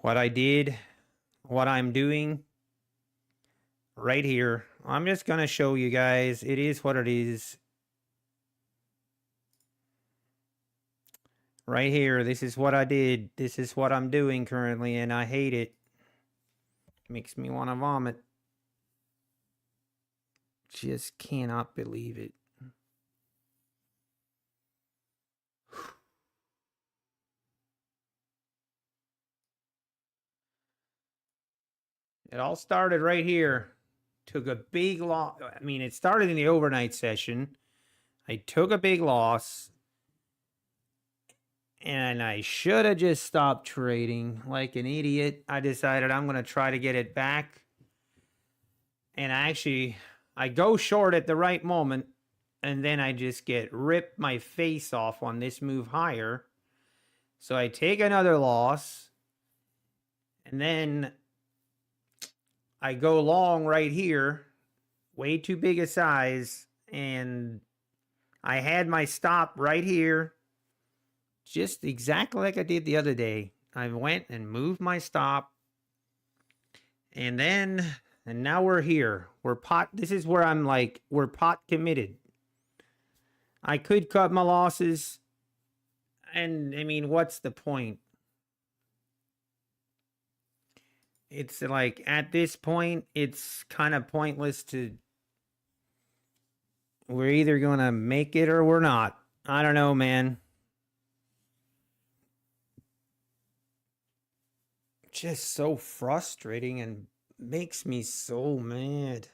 What I did, what I'm doing right here, I'm just going to show you guys. It is what it is. Right here, this is what I did. This is what I'm doing currently, and I hate it. Makes me want to vomit. Just cannot believe it. It all started right here. Took a big loss. I mean, it started in the overnight session. I took a big loss. And I should have just stopped trading like an idiot. I decided I'm going to try to get it back. And I go short at the right moment. And then I just get ripped my face off on this move higher. So I take another loss. And then I go long right here. Way too big a size. And I had my stop right here. Just exactly like I did the other day. I went and moved my stop. And now we're here. This is where I'm like, we're pot committed. I could cut my losses. And I mean, what's the point? It's like, at this point, it's kind of pointless we're either going to make it or we're not. I don't know, man. Just so frustrating and makes me so mad.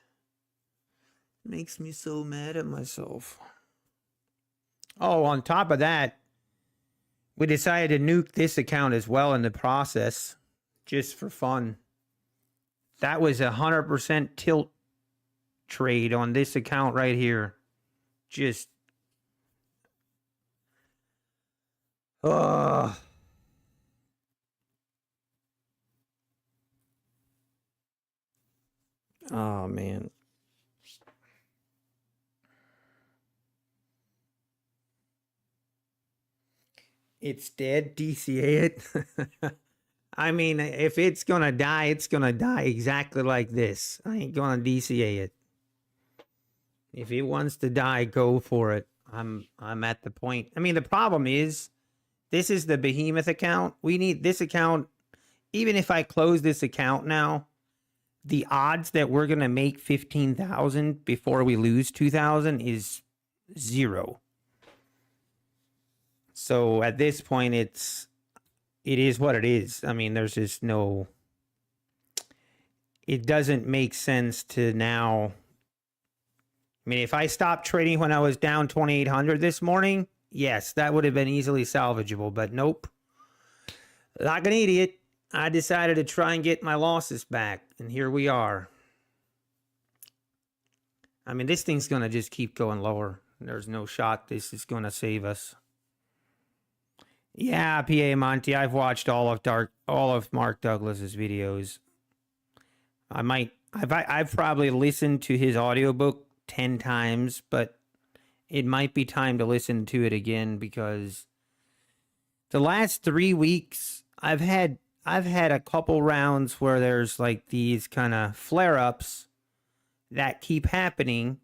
Makes me so mad at myself. Oh, on top of that, we decided to nuke this account as well in the process, just for fun. That was 100% tilt trade on this account right here. Just, oh man. It's dead. DCA it. I mean, if it's gonna die, it's gonna die exactly like this. I ain't gonna DCA it. If it wants to die, go for it. I'm at the point. I mean, the problem is, this is the behemoth account. We need this account. Even if I close this account now, the odds that we're gonna make 15,000 before we lose 2,000 is 0. So at this point, it is what it is. I mean, there's just no. It doesn't make sense to now. I mean, if I stopped trading when I was down 2,800 this morning, yes, that would have been easily salvageable. But nope. Like an idiot, I decided to try and get my losses back. And here we are. I mean, this thing's going to just keep going lower. There's no shot this is going to save us. Yeah, PA Monty, I've watched all of Mark Douglas's videos. I've probably listened to his audiobook 10 times, but it might be time to listen to it again, because the last 3 weeks I've had a couple rounds where there's like these kind of flare-ups that keep happening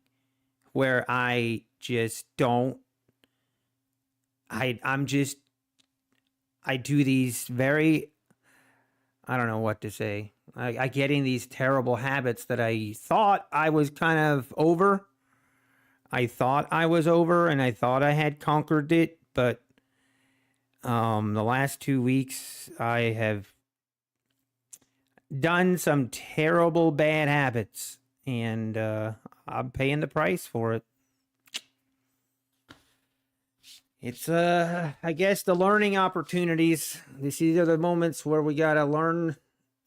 where I just don't. I do these very, I don't know what to say. I get in these terrible habits that I thought I was kind of over. I thought I was over and I thought I had conquered it. But the last 2 weeks, I have done some terrible bad habits. And I'm paying the price for it. It's, I guess, the learning opportunities. These are the moments where we got to learn.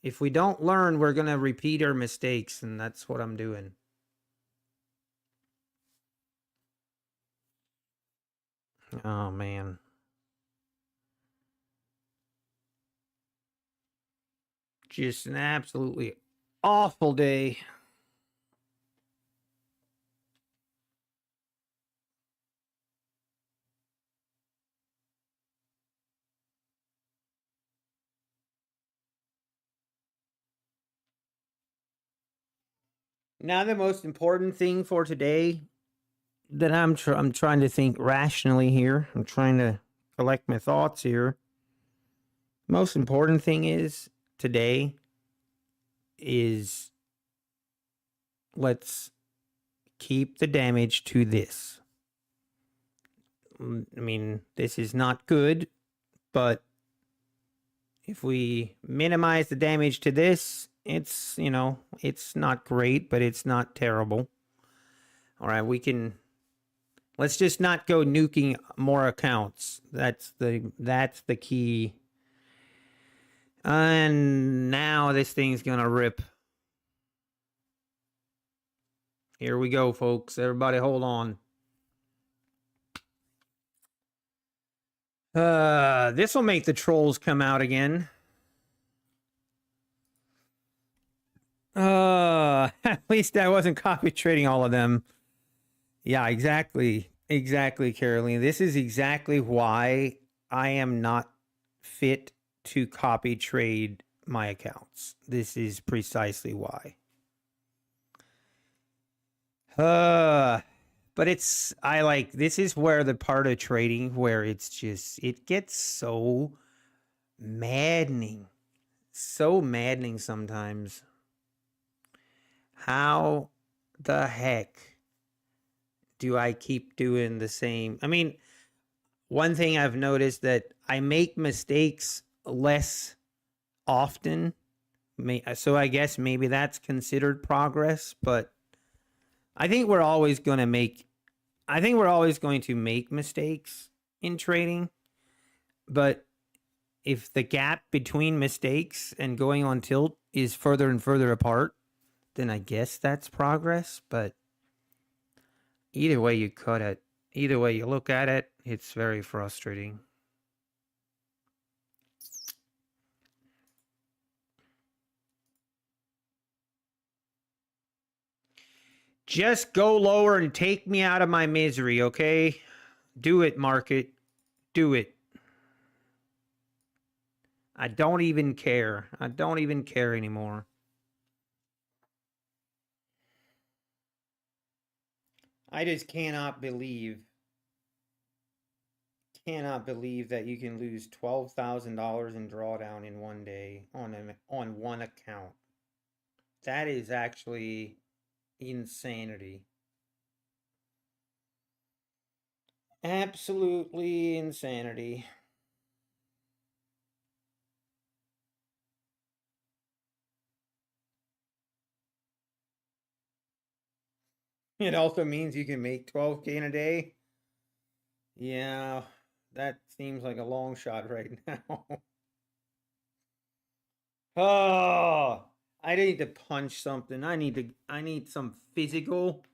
If we don't learn, we're going to repeat our mistakes, and that's what I'm doing. Oh, man. Just an absolutely awful day. Now, the most important thing for today that I'm trying to think rationally here. I'm trying to collect my thoughts here. Most important thing is today is let's keep the damage to this. I mean, this is not good, but if we minimize the damage to this, It's, you know, it's not great, but it's not terrible. All right, let's just not go nuking more accounts. That's the key. And now this thing's gonna rip. Here we go, folks. Everybody hold on. This will make the trolls come out again. At least I wasn't copy trading all of them. Yeah, exactly. Exactly, Caroline. This is exactly why I am not fit to copy trade my accounts. This is precisely why. But this is where the part of trading where it's just, it gets so maddening. So maddening sometimes. How the heck do I keep doing the same? I mean, one thing I've noticed that I make mistakes less often. So I guess maybe that's considered progress, but I think we're always going to make mistakes in trading. But if the gap between mistakes and going on tilt is further and further apart, then I guess that's progress. But either way you cut it, either way you look at it, it's very frustrating. Just go lower and take me out of my misery, okay? Do it, market. Do it. I don't even care. I don't even care anymore. I just cannot believe that you can lose $12,000 in drawdown in one day on one account. That is actually insanity. Absolutely insanity. It also means you can make 12K in a day. Yeah, that seems like a long shot right now. Oh, I need to punch something. I need some physical.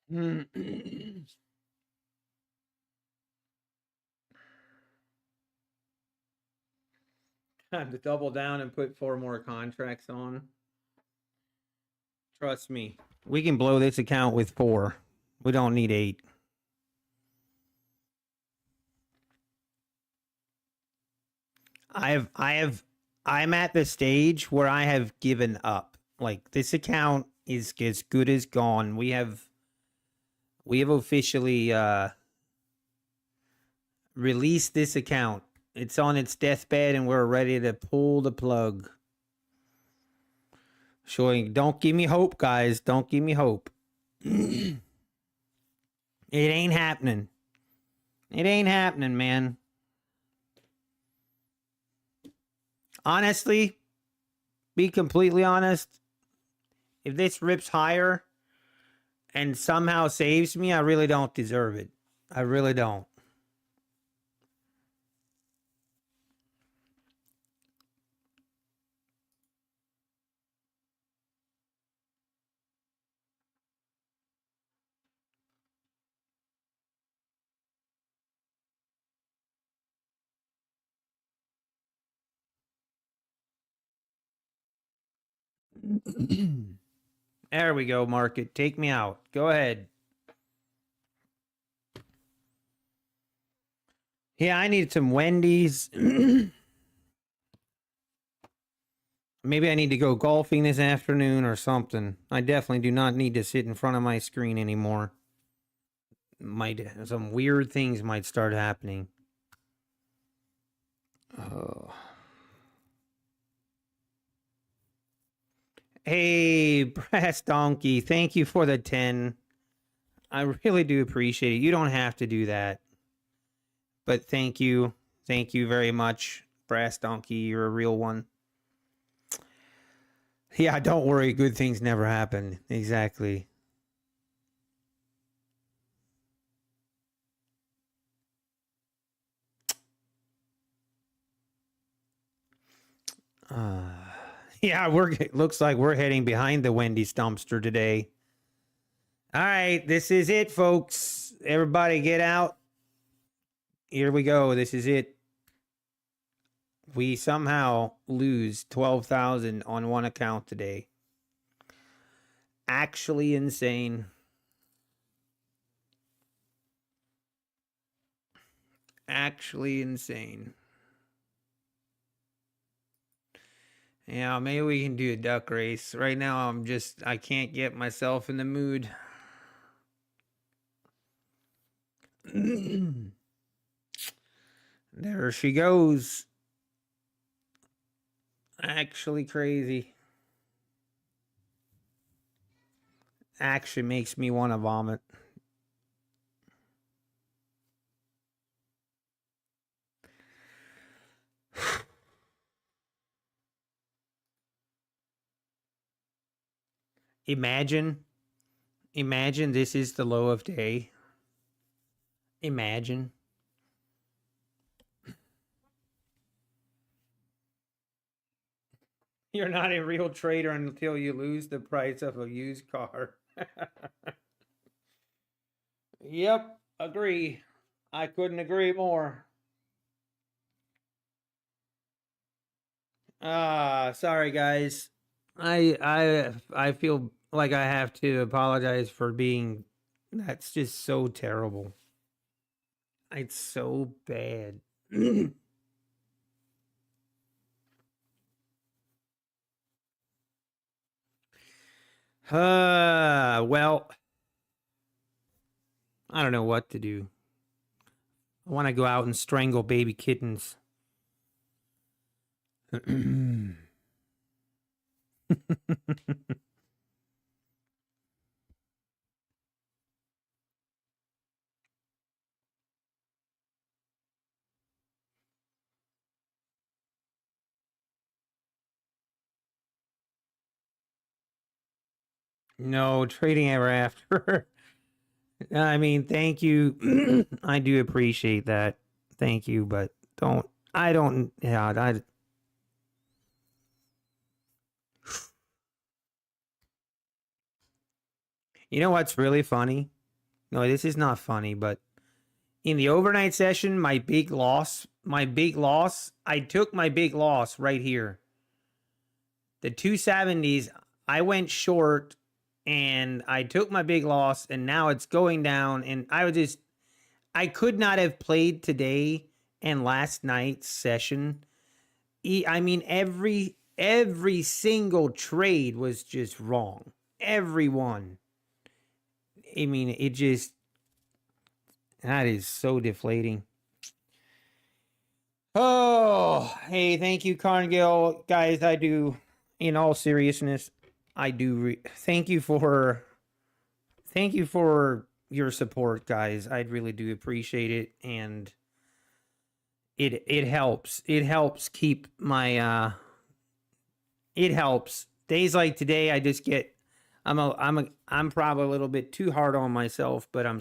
Time to double down and put 4 more contracts on. Trust me, we can blow this account with 4. We don't need 8. I'm at the stage where I have given up. Like, this account is as good as gone. We have officially released this account. It's on its deathbed and we're ready to pull the plug. Showing, don't give me hope, guys. Don't give me hope. It ain't happening. It ain't happening, man. Honestly, be completely honest, if this rips higher and somehow saves me, I really don't deserve it. I really don't. There we go, market. Take me out. Go ahead. Yeah, I need some Wendy's. Maybe I need to go golfing this afternoon or something. I definitely do not need to sit in front of my screen anymore. Some weird things might start happening. Oh. Hey, Brass Donkey, thank you for the 10. I really do appreciate it. You don't have to do that. But thank you. Thank you very much, Brass Donkey. You're a real one. Yeah, don't worry. Good things never happen. Exactly. Yeah, it looks like we're heading behind the Wendy's dumpster today. All right, this is it, folks. Everybody get out. Here we go. This is it. We somehow lose 12,000 on one account today. Actually insane. Actually insane. Yeah, maybe we can do a duck race. Right now, I can't get myself in the mood. There she goes. Actually crazy. Actually makes me want to vomit. Imagine this is the low of day. Imagine. You're not a real trader until you lose the price of a used car. Yep, agree. I couldn't agree more. Sorry guys. I feel like I have to apologize for being that's just so terrible. It's so bad. Well, I don't know what to do. I want to go out and strangle baby kittens. No, trading ever after. I mean, thank you. I do appreciate that. Thank you, but yeah, you know what's really funny? No, this is not funny, but in the overnight session, my big loss, I took my big loss right here. The 270s, I went short and I took my big loss and now it's going down and I could not have played today and last night's session. I mean every single trade was just wrong. Everyone. I mean, that is so deflating. Oh, hey, thank you, Carnegie. Guys, I do, in all seriousness, I do thank you for your support, guys. I really do appreciate it. And it helps. It helps keep my it helps. Days like today I just get I'm probably a little bit too hard on myself, but I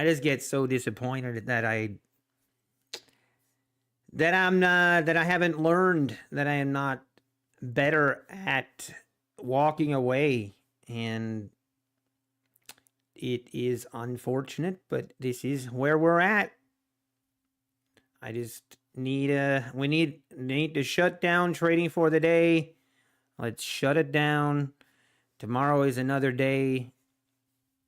just get so disappointed that that I haven't learned, that I am not better at walking away. And it is unfortunate, but this is where we're at. I just need we need to shut down trading for the day. Let's shut it down. Tomorrow is another day.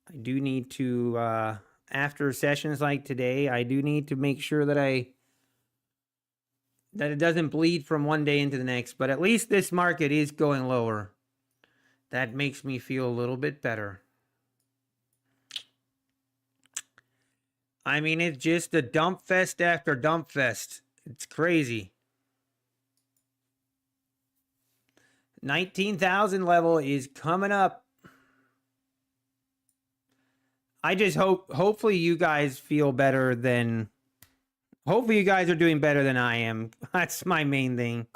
I do need to after sessions like today, I do need to make sure that it doesn't bleed from one day into the next, but at least this market is going lower. That makes me feel a little bit better. I mean, it's just a dump fest after dump fest. It's crazy. 19,000 level is coming up. I just hopefully you guys feel better than, hopefully you guys are doing better than I am. That's my main thing.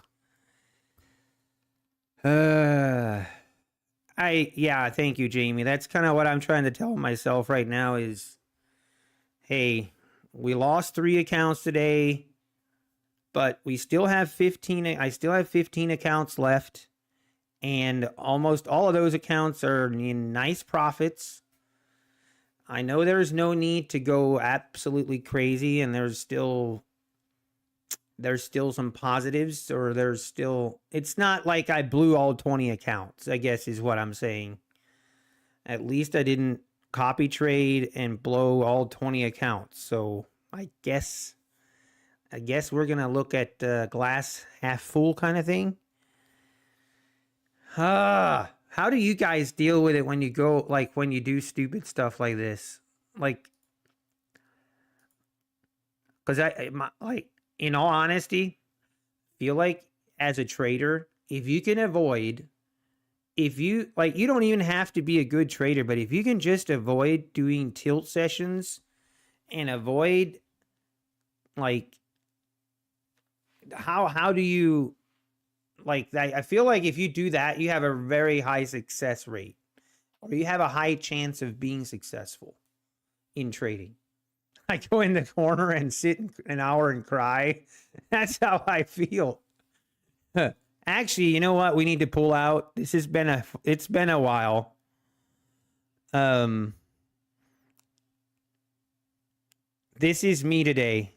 Yeah, thank you, Jamie. That's kind of what I'm trying to tell myself right now is, hey, we lost 3 accounts today, but we still have 15. I still have 15 accounts left, and almost all of those accounts are in nice profits. I know there's no need to go absolutely crazy, and there's still some positives, or it's not like I blew all 20 accounts, I guess is what I'm saying. At least I didn't copy trade and blow all 20 accounts. So I guess we're going to look at glass half full kind of thing. How do you guys deal with it when you go, like when you do stupid stuff like this? Like, because like, in all honesty, feel like as a trader, if you can avoid, you don't even have to be a good trader, but if you can just avoid doing tilt sessions and avoid, like, how do you, like, I feel like if you do that, you have a very high success rate, or you have a high chance of being successful in trading. I go in the corner and sit an hour and cry. That's how I feel. Actually, you know what? We need to pull out. It's been a while. This is me today.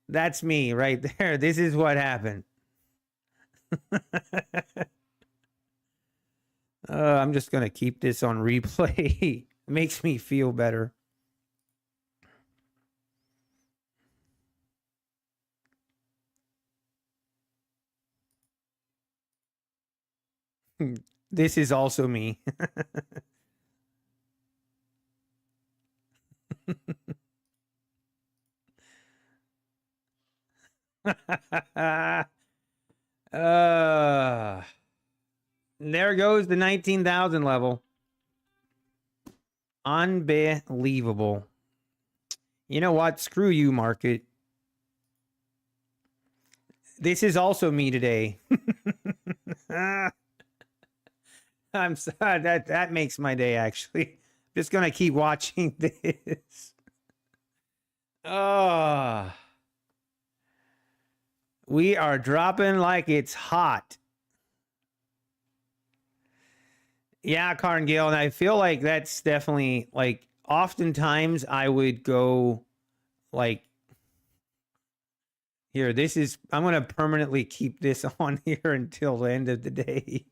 That's me right there. This is what happened. I'm just going to keep this on replay. It makes me feel better. This is also me. There goes the 19,000 level. Unbelievable. You know what? Screw you, market. This is also me today. I'm sorry. That makes my day, actually. Just gonna keep watching this. Oh, we are dropping like it's hot. Yeah, Carnegie, and I feel like that's definitely, like, oftentimes I would go, like, here, I'm going to permanently keep this on here until the end of the day.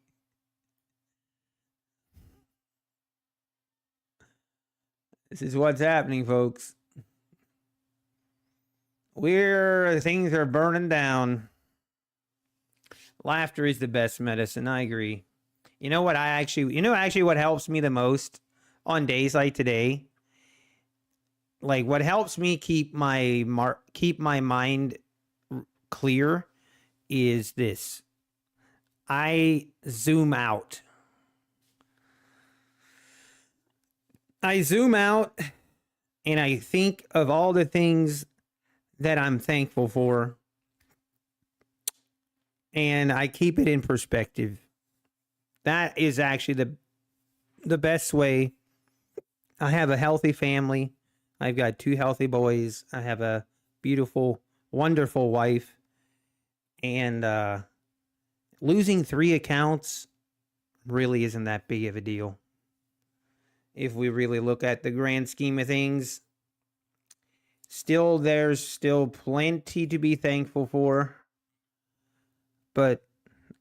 This is what's happening, folks. Things are burning down. Laughter is the best medicine. I agree. You know what what helps me the most on days like today? Like, what helps me keep my mind clear is this. I zoom out. And I think of all the things that I'm thankful for, and I keep it in perspective. That is actually the best way. I have a healthy family. I've got 2 healthy boys. I have a beautiful, wonderful wife. And losing 3 accounts really isn't that big of a deal. If we really look at the grand scheme of things, there's still plenty to be thankful for. But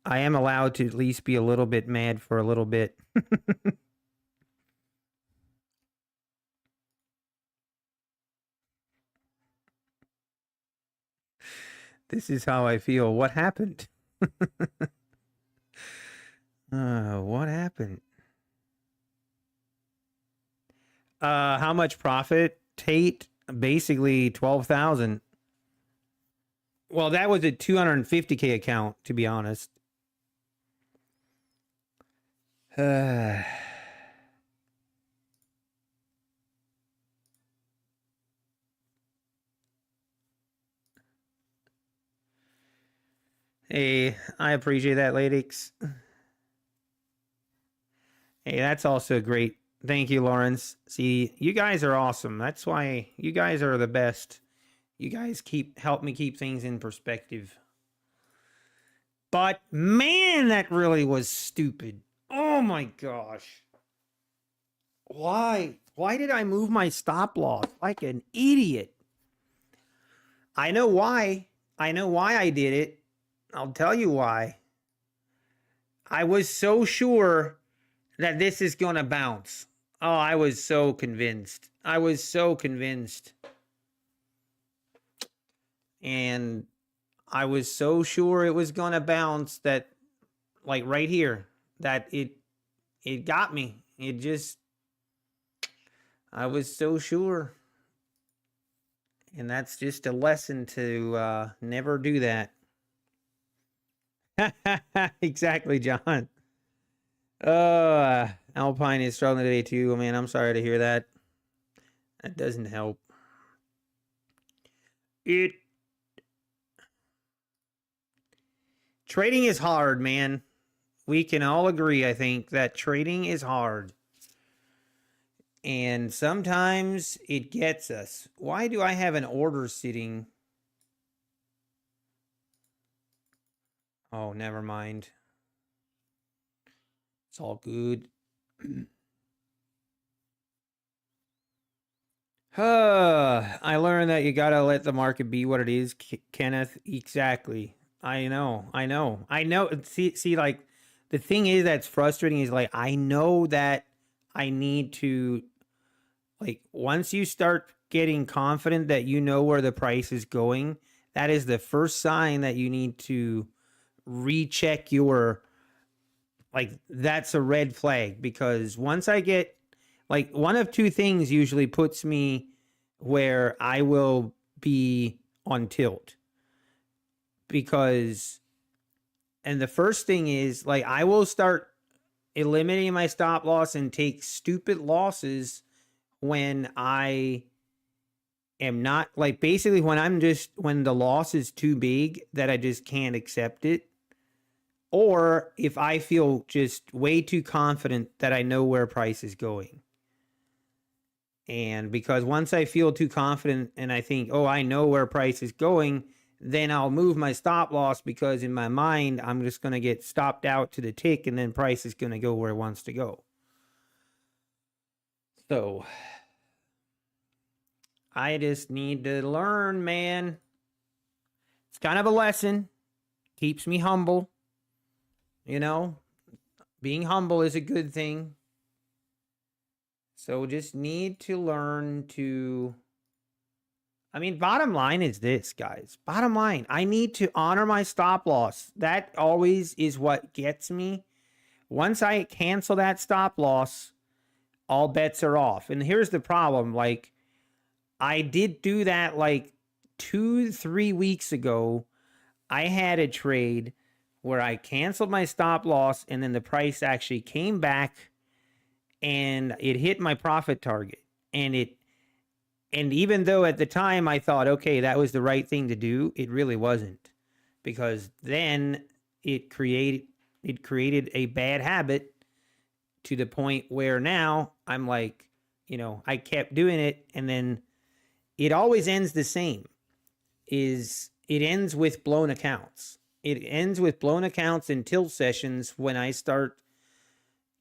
I am allowed to at least be a little bit mad for a little bit. This is how I feel. What happened? What happened? How much profit? Tate, basically 12,000. Well, that was a 250K account, to be honest. Hey, I appreciate that, Ladix. Hey, that's also great. Thank you, Lawrence. See, you guys are awesome. That's why you guys are the best. You guys help me keep things in perspective. But man, that really was stupid. Oh my gosh. Why? Why did I move my stop loss like an idiot? I know why. I know why I did it. I'll tell you why. I was so sure that this is going to bounce. Oh, I was so convinced. I was so convinced. And I was so sure it was going to bounce that, like right here, that it got me. I was so sure. And that's just a lesson to never do that. Exactly, John. Alpine is struggling today too. Man, I'm sorry to hear that. That doesn't help. Trading is hard, man. We can all agree, I think, that trading is hard. And sometimes it gets us. Why do I have an order sitting? Oh, never mind. It's all good. I learned that you gotta let the market be what it is, Kenneth. Exactly. I know. See, like, the thing is that's frustrating is, like, I know that I need to, like, once you start getting confident that you know where the price is going, that is the first sign that you need to recheck your, like, that's a red flag. Because once I get, like, one of 2 things usually puts me where I will be on tilt. Because, and the first thing is, like, I will start eliminating my stop loss and take stupid losses when I am not, like, basically when the loss is too big that I just can't accept it. Or if I feel just way too confident that I know where price is going. And because once I feel too confident and I think, oh, I know where price is going, then I'll move my stop loss, because in my mind, I'm just going to get stopped out to the tick, and then price is going to go where it wants to go. So I just need to learn, man. It's kind of a lesson. Keeps me humble. You know, being humble is a good thing. So just need to learn to, I mean, bottom line is this, guys. Bottom line, I need to honor my stop loss. That always is what gets me. Once I cancel that stop loss, all bets are off. And here's the problem. Like, I did do that like 2-3 weeks ago. I had a trade where I canceled my stop loss, and then the price actually came back and it hit my profit target. And And even though at the time I thought, okay, that was the right thing to do, it really wasn't, because then it created a bad habit to the point where now I'm like, I kept doing it, and then it always ends the same. It ends with blown accounts. It ends with blown accounts and tilt sessions when I start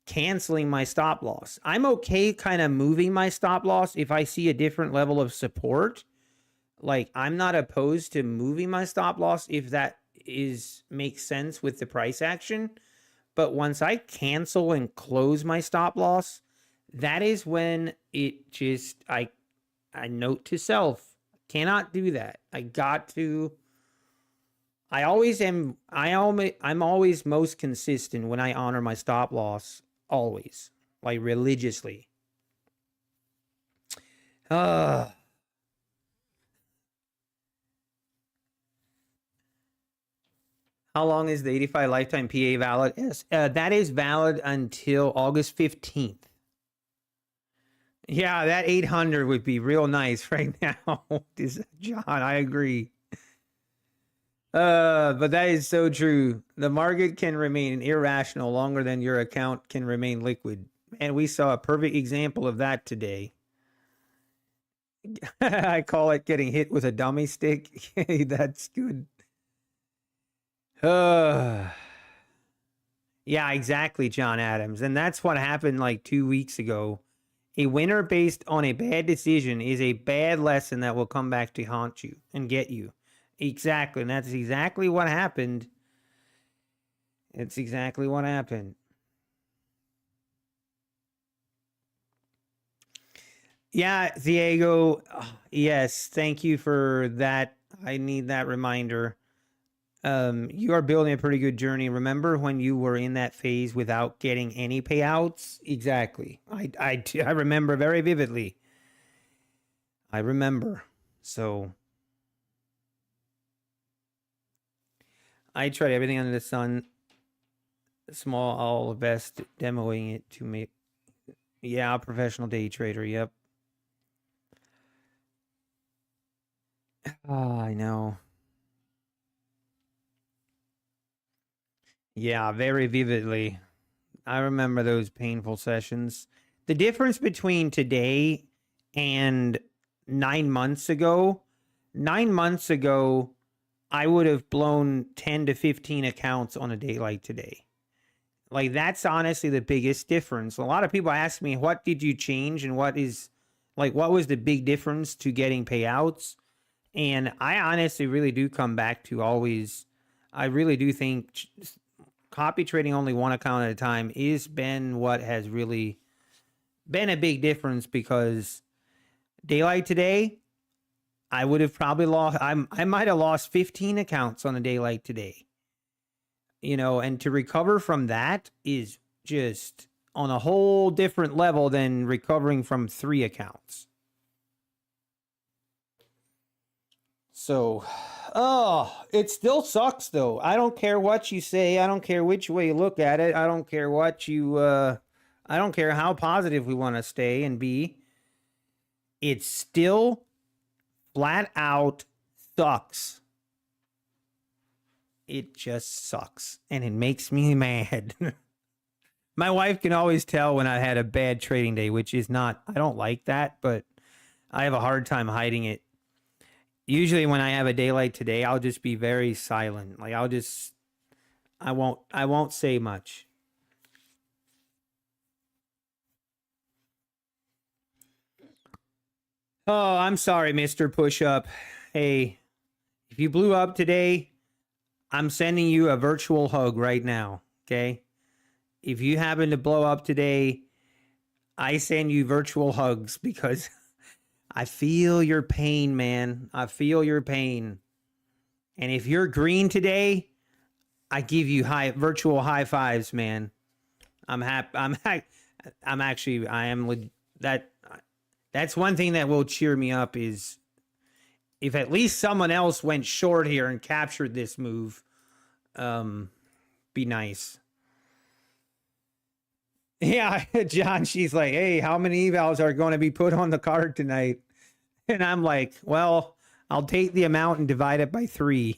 canceling my stop loss. I'm okay kind of moving my stop loss if I see a different level of support. Like, I'm not opposed to moving my stop loss if that makes sense with the price action. But once I cancel and close my stop loss, that is when it just, I note to self, cannot do that. I'm always most consistent when I honor my stop loss, always, like religiously. How long is the 85 lifetime PA valid? Yes, that is valid until August 15th. Yeah, that 800 would be real nice right now. John, I agree. But that is so true. The market can remain irrational longer than your account can remain liquid. And we saw a perfect example of that today. I call it getting hit with a dummy stick. That's good. Yeah, exactly, John Adams. And that's what happened like 2 weeks ago. A winner based on a bad decision is a bad lesson that will come back to haunt you and get you. Exactly. And that's exactly what happened. It's exactly what happened. Yeah, Diego. Yes, thank you for that. I need that reminder. You are building a pretty good journey. Remember when you were in that phase without getting any payouts? Exactly. I remember very vividly. I remember. So I tried everything under the sun. Small, all best, demoing it to me. Yeah, professional day trader. Yep. I know. Yeah, very vividly. I remember those painful sessions. The difference between today and 9 months ago, 9 months ago, I would have blown 10 to 15 accounts on a day like today. Like, that's honestly the biggest difference. A lot of people ask me, what did you change and what was the big difference to getting payouts? And I honestly really do come back to I really do think copy trading only one account at a time is been what has really been a big difference, because daylight today, I would have probably lost, I might have lost 15 accounts on a day like today. And to recover from that is just on a whole different level than recovering from 3 accounts. So, it still sucks though. I don't care what you say. I don't care which way you look at it. I don't care I don't care how positive we want to stay and be. It still flat out sucks. It just sucks. And it makes me mad. My wife can always tell when I had a bad trading day, which is not, I don't like that, but I have a hard time hiding it. Usually when I have a day like today, I'll just be very silent. Like, I won't say much. Oh, I'm sorry, Mr. Push Up. Hey, if you blew up today, I'm sending you a virtual hug right now, okay? If you happen to blow up today, I send you virtual hugs, because I feel your pain, man. I feel your pain. And if you're green today, I give you virtual high fives, man. I'm happy. That's one thing that will cheer me up, is if at least someone else went short here and captured this move, be nice. Yeah, John, she's like, hey, how many evals are going to be put on the card tonight? And I'm like, well, I'll take the amount and divide it by 3.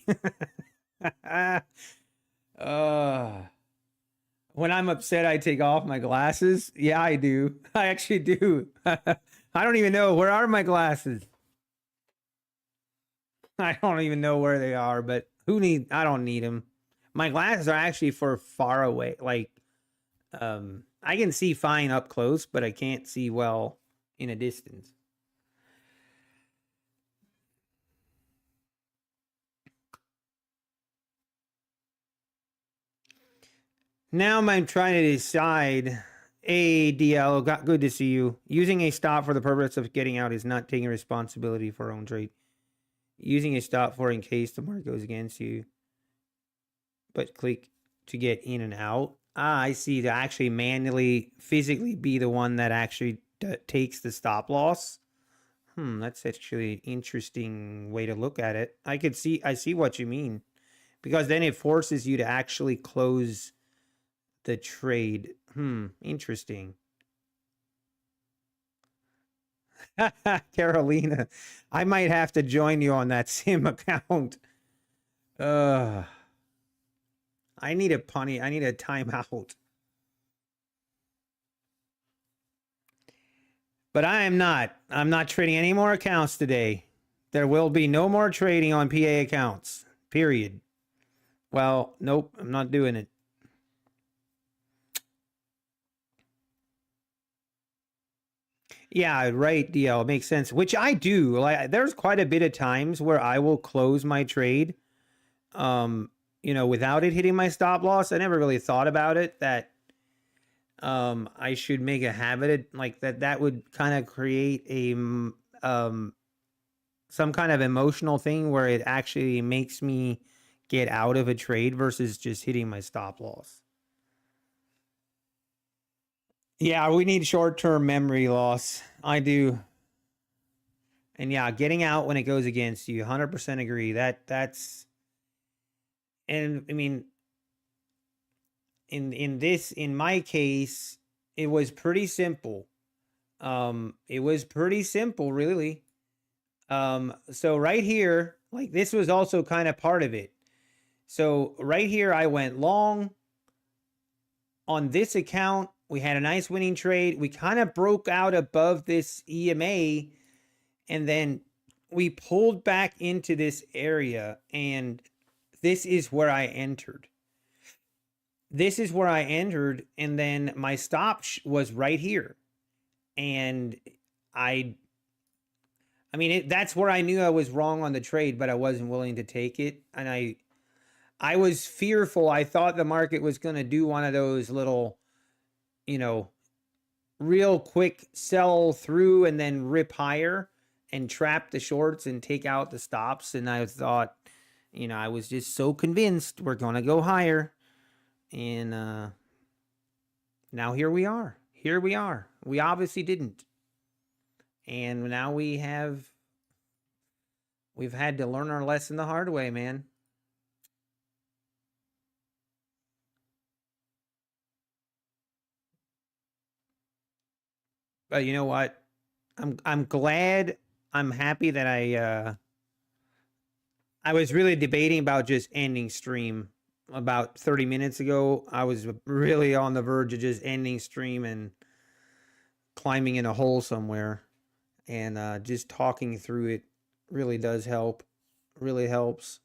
uh, when I'm upset, I take off my glasses. Yeah, I do. I actually do. I don't even know. Where are my glasses? I don't even know where they are, but I don't need them. My glasses are actually for far away. Like, I can see fine up close, but I can't see well in a distance. Now I'm trying to decide. ADL, good to see you. Using a stop for the purpose of getting out is not taking responsibility for our own trade. Using a stop for in case the market goes against you, but click to get in and out. Ah, I see. To actually manually, physically be the one that actually takes the stop loss. That's actually an interesting way to look at it. I see what you mean. Because then it forces you to actually close the trade. Interesting. Carolina, I might have to join you on that sim account. I need a punny. I need a timeout. But I'm not trading any more accounts today. There will be no more trading on PA accounts. Period. Well, nope, I'm not doing it. Yeah, right, DL. Makes sense. Which I do. Like, there's quite a bit of times where I will close my trade, without it hitting my stop loss. I never really thought about it that I should make a habit like that. That would kind of create a some kind of emotional thing where it actually makes me get out of a trade versus just hitting my stop loss. Yeah, we need short-term memory loss. I do. And yeah, getting out when it goes against you, 100% agree. That's and I mean in my case, it was pretty simple. It was pretty simple, really. So right here, like this was also kind of part of it. So right here I went long on this account. We had a nice winning trade. We kind of broke out above this EMA, and then we pulled back into this area, and this is where I entered. And then my stop was right here. And that's where I knew I was wrong on the trade, but I wasn't willing to take it. And I was fearful. I thought the market was going to do one of those little, real quick sell through and then rip higher and trap the shorts and take out the stops. And I thought, I was just so convinced we're going to go higher. And now here we are. We obviously didn't. And now we've had to learn our lesson the hard way, man. But you know what? I'm glad. I'm happy that I was really debating about just ending stream about 30 minutes ago. I was really on the verge of just ending stream and climbing in a hole somewhere. And just talking through it really does help. Really helps.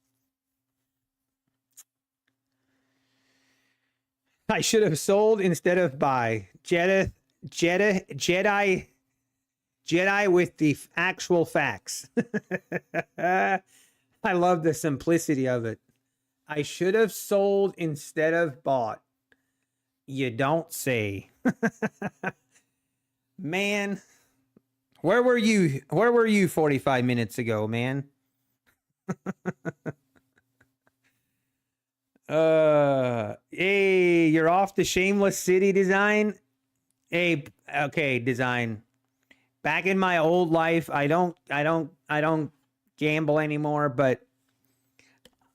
I should have sold instead of buy. Jedi with the actual facts. I love the simplicity of it. I should have sold instead of bought. You don't say. Man, where were you? Where were you 45 minutes ago, man? Hey, you're off the Shameless City design. Hey, okay, design. Back in my old life, I don't gamble anymore, but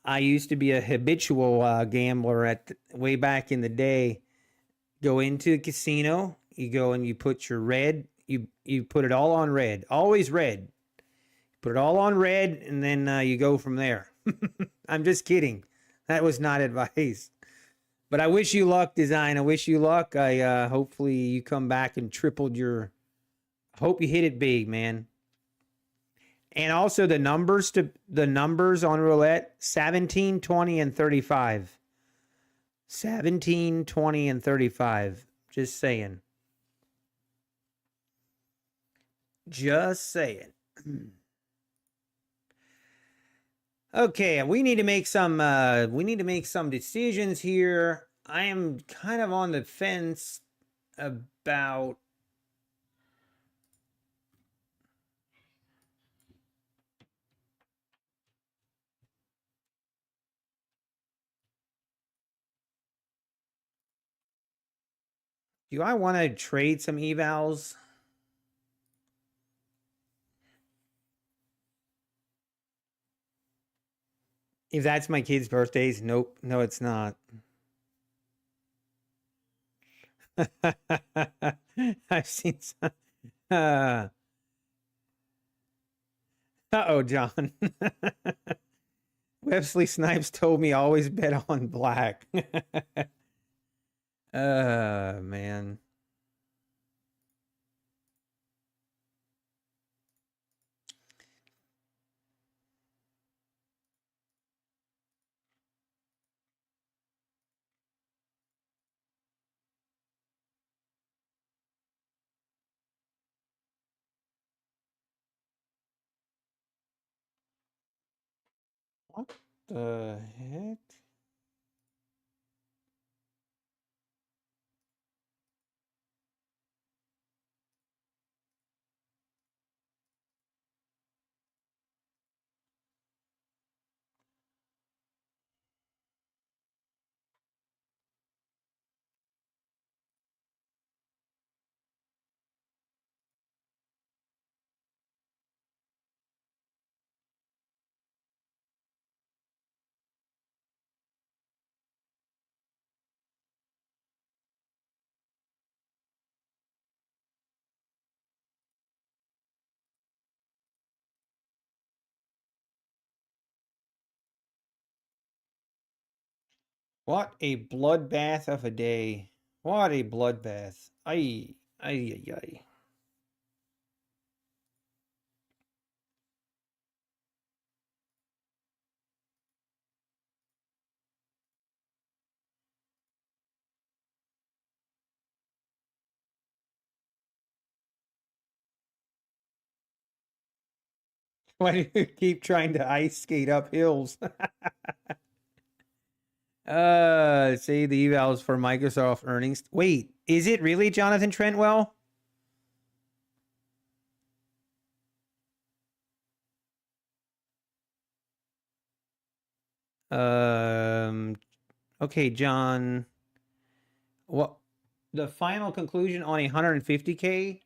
I used to be a habitual gambler way back in the day. Go into the casino, you go and you put your red, you put it all on red, always red. Put it all on red, and then you go from there. I'm just kidding. That was not advice. But I wish you luck, Design. I wish you luck. I hopefully you come back and tripled your. Hope you hit it big, man. And also the numbers on roulette: 17, 20, and 35. 17, 20, and 35. Just saying. Just saying. Okay, we need to make some decisions here. I am kind of on the fence about do I want to trade some evals? If that's my kid's birthdays, nope. No, it's not. I've seen some. Uh-oh, John. Wesley Snipes told me always bet on black. Man. What the heck? What a bloodbath of a day. What a bloodbath. Ay, ay, ay, ay. Why do you keep trying to ice skate up hills? Say the evals for Microsoft earnings. Wait, is it really Jonathan Trentwell? Okay, John. What the final conclusion on 150K?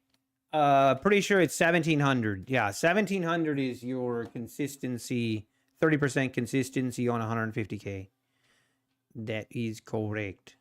Pretty sure it's 1700. Yeah, 1700 is your consistency, 30% consistency on 150K. That is correct.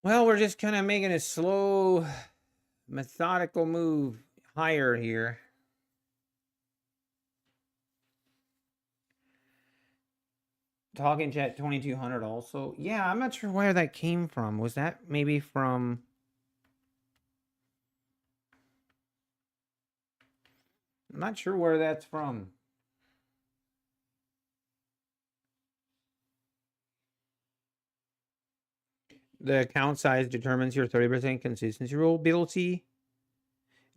Well, we're just kind of making a slow, methodical move higher here. Talking Chat 2200 also. Yeah, I'm not sure where that came from. Was that maybe from... I'm not sure where that's from. The account size determines your 30% consistency rule ability.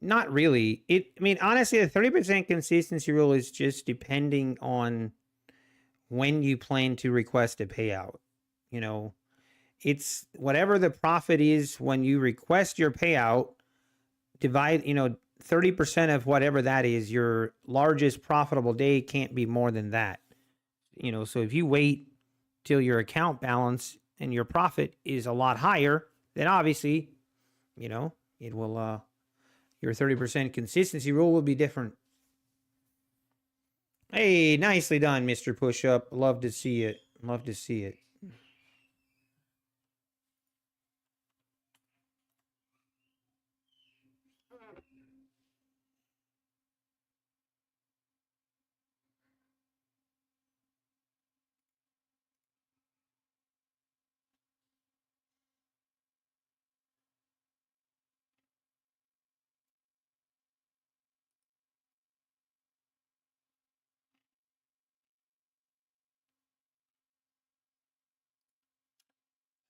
Not really. I mean, honestly, the 30% consistency rule is just depending on when you plan to request a payout. You know, it's whatever the profit is when you request your payout, divide, 30% of whatever that is, your largest profitable day can't be more than that. So if you wait till your account balance and your profit is a lot higher, then obviously, it will, your 30% consistency rule will be different. Hey, nicely done, Mr. Push Up. Love to see it. Love to see it.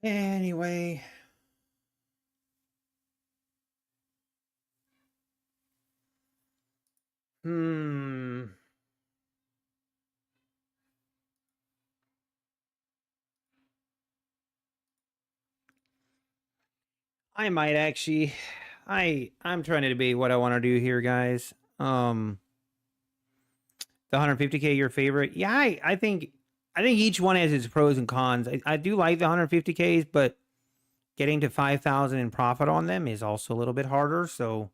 Anyway. I might actually. I'm trying to debate what I want to do here, guys. The 150K your favorite? Yeah, I think each one has its pros and cons. I do like the 150Ks, but getting to 5,000 in profit on them is also a little bit harder. So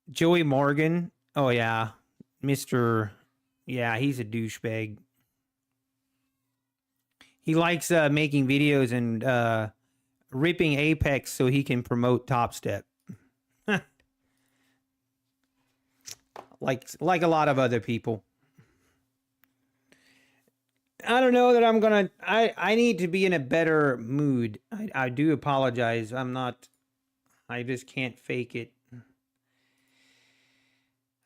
Joey Morgan, oh yeah, Mr. Yeah, he's a douchebag. He likes making videos and ripping Apex so he can promote Top Step. like a lot of other people. I don't know that I'm gonna. I need to be in a better mood. I do apologize. I'm not. I just can't fake it.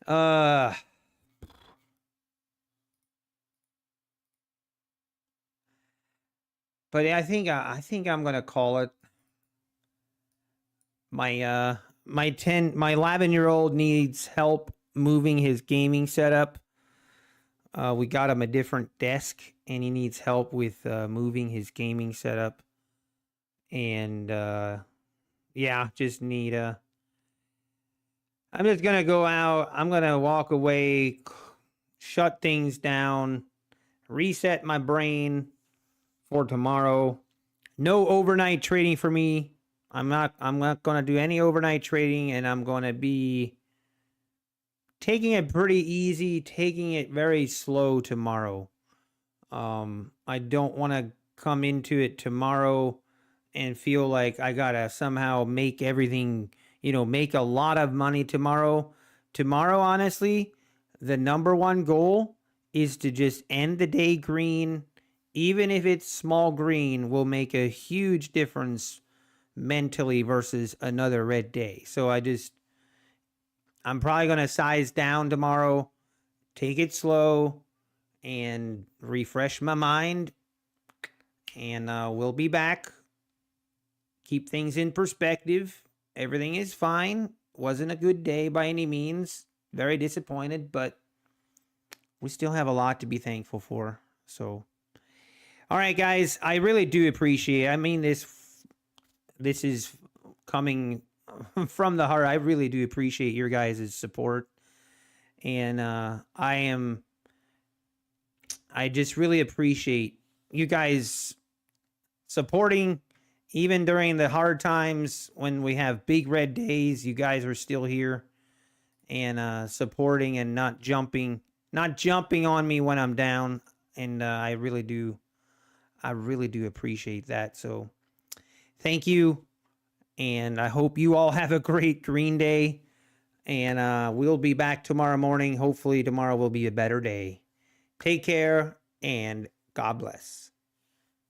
But I think I'm gonna call it. My 11-year-old needs help moving his gaming setup. We got him a different desk, and he needs help with moving his gaming setup. And yeah, just need a. I'm just gonna go out. I'm gonna walk away, shut things down, reset my brain for tomorrow. No overnight trading for me. I'm not gonna do any overnight trading, and I'm gonna be taking it pretty easy, taking it very slow tomorrow. I don't want to come into it tomorrow and feel like I gotta somehow make everything, make a lot of money tomorrow. Tomorrow, honestly, the number one goal is to just end the day green. Even if it's small green, will make a huge difference mentally versus another red day. So I'm probably going to size down tomorrow, take it slow, and refresh my mind. And we'll be back. Keep things in perspective. Everything is fine. Wasn't a good day by any means. Very disappointed, but we still have a lot to be thankful for. So, all right, guys, I really do appreciate it. I mean, this is coming from the heart. I really do appreciate your guys' support. And I just really appreciate you guys supporting. Even during the hard times when we have big red days, you guys are still here and supporting and not jumping on me when I'm down. And I really do appreciate that. So thank you. And I hope you all have a great green day. And we'll be back tomorrow morning. Hopefully tomorrow will be a better day. Take care. and God bless.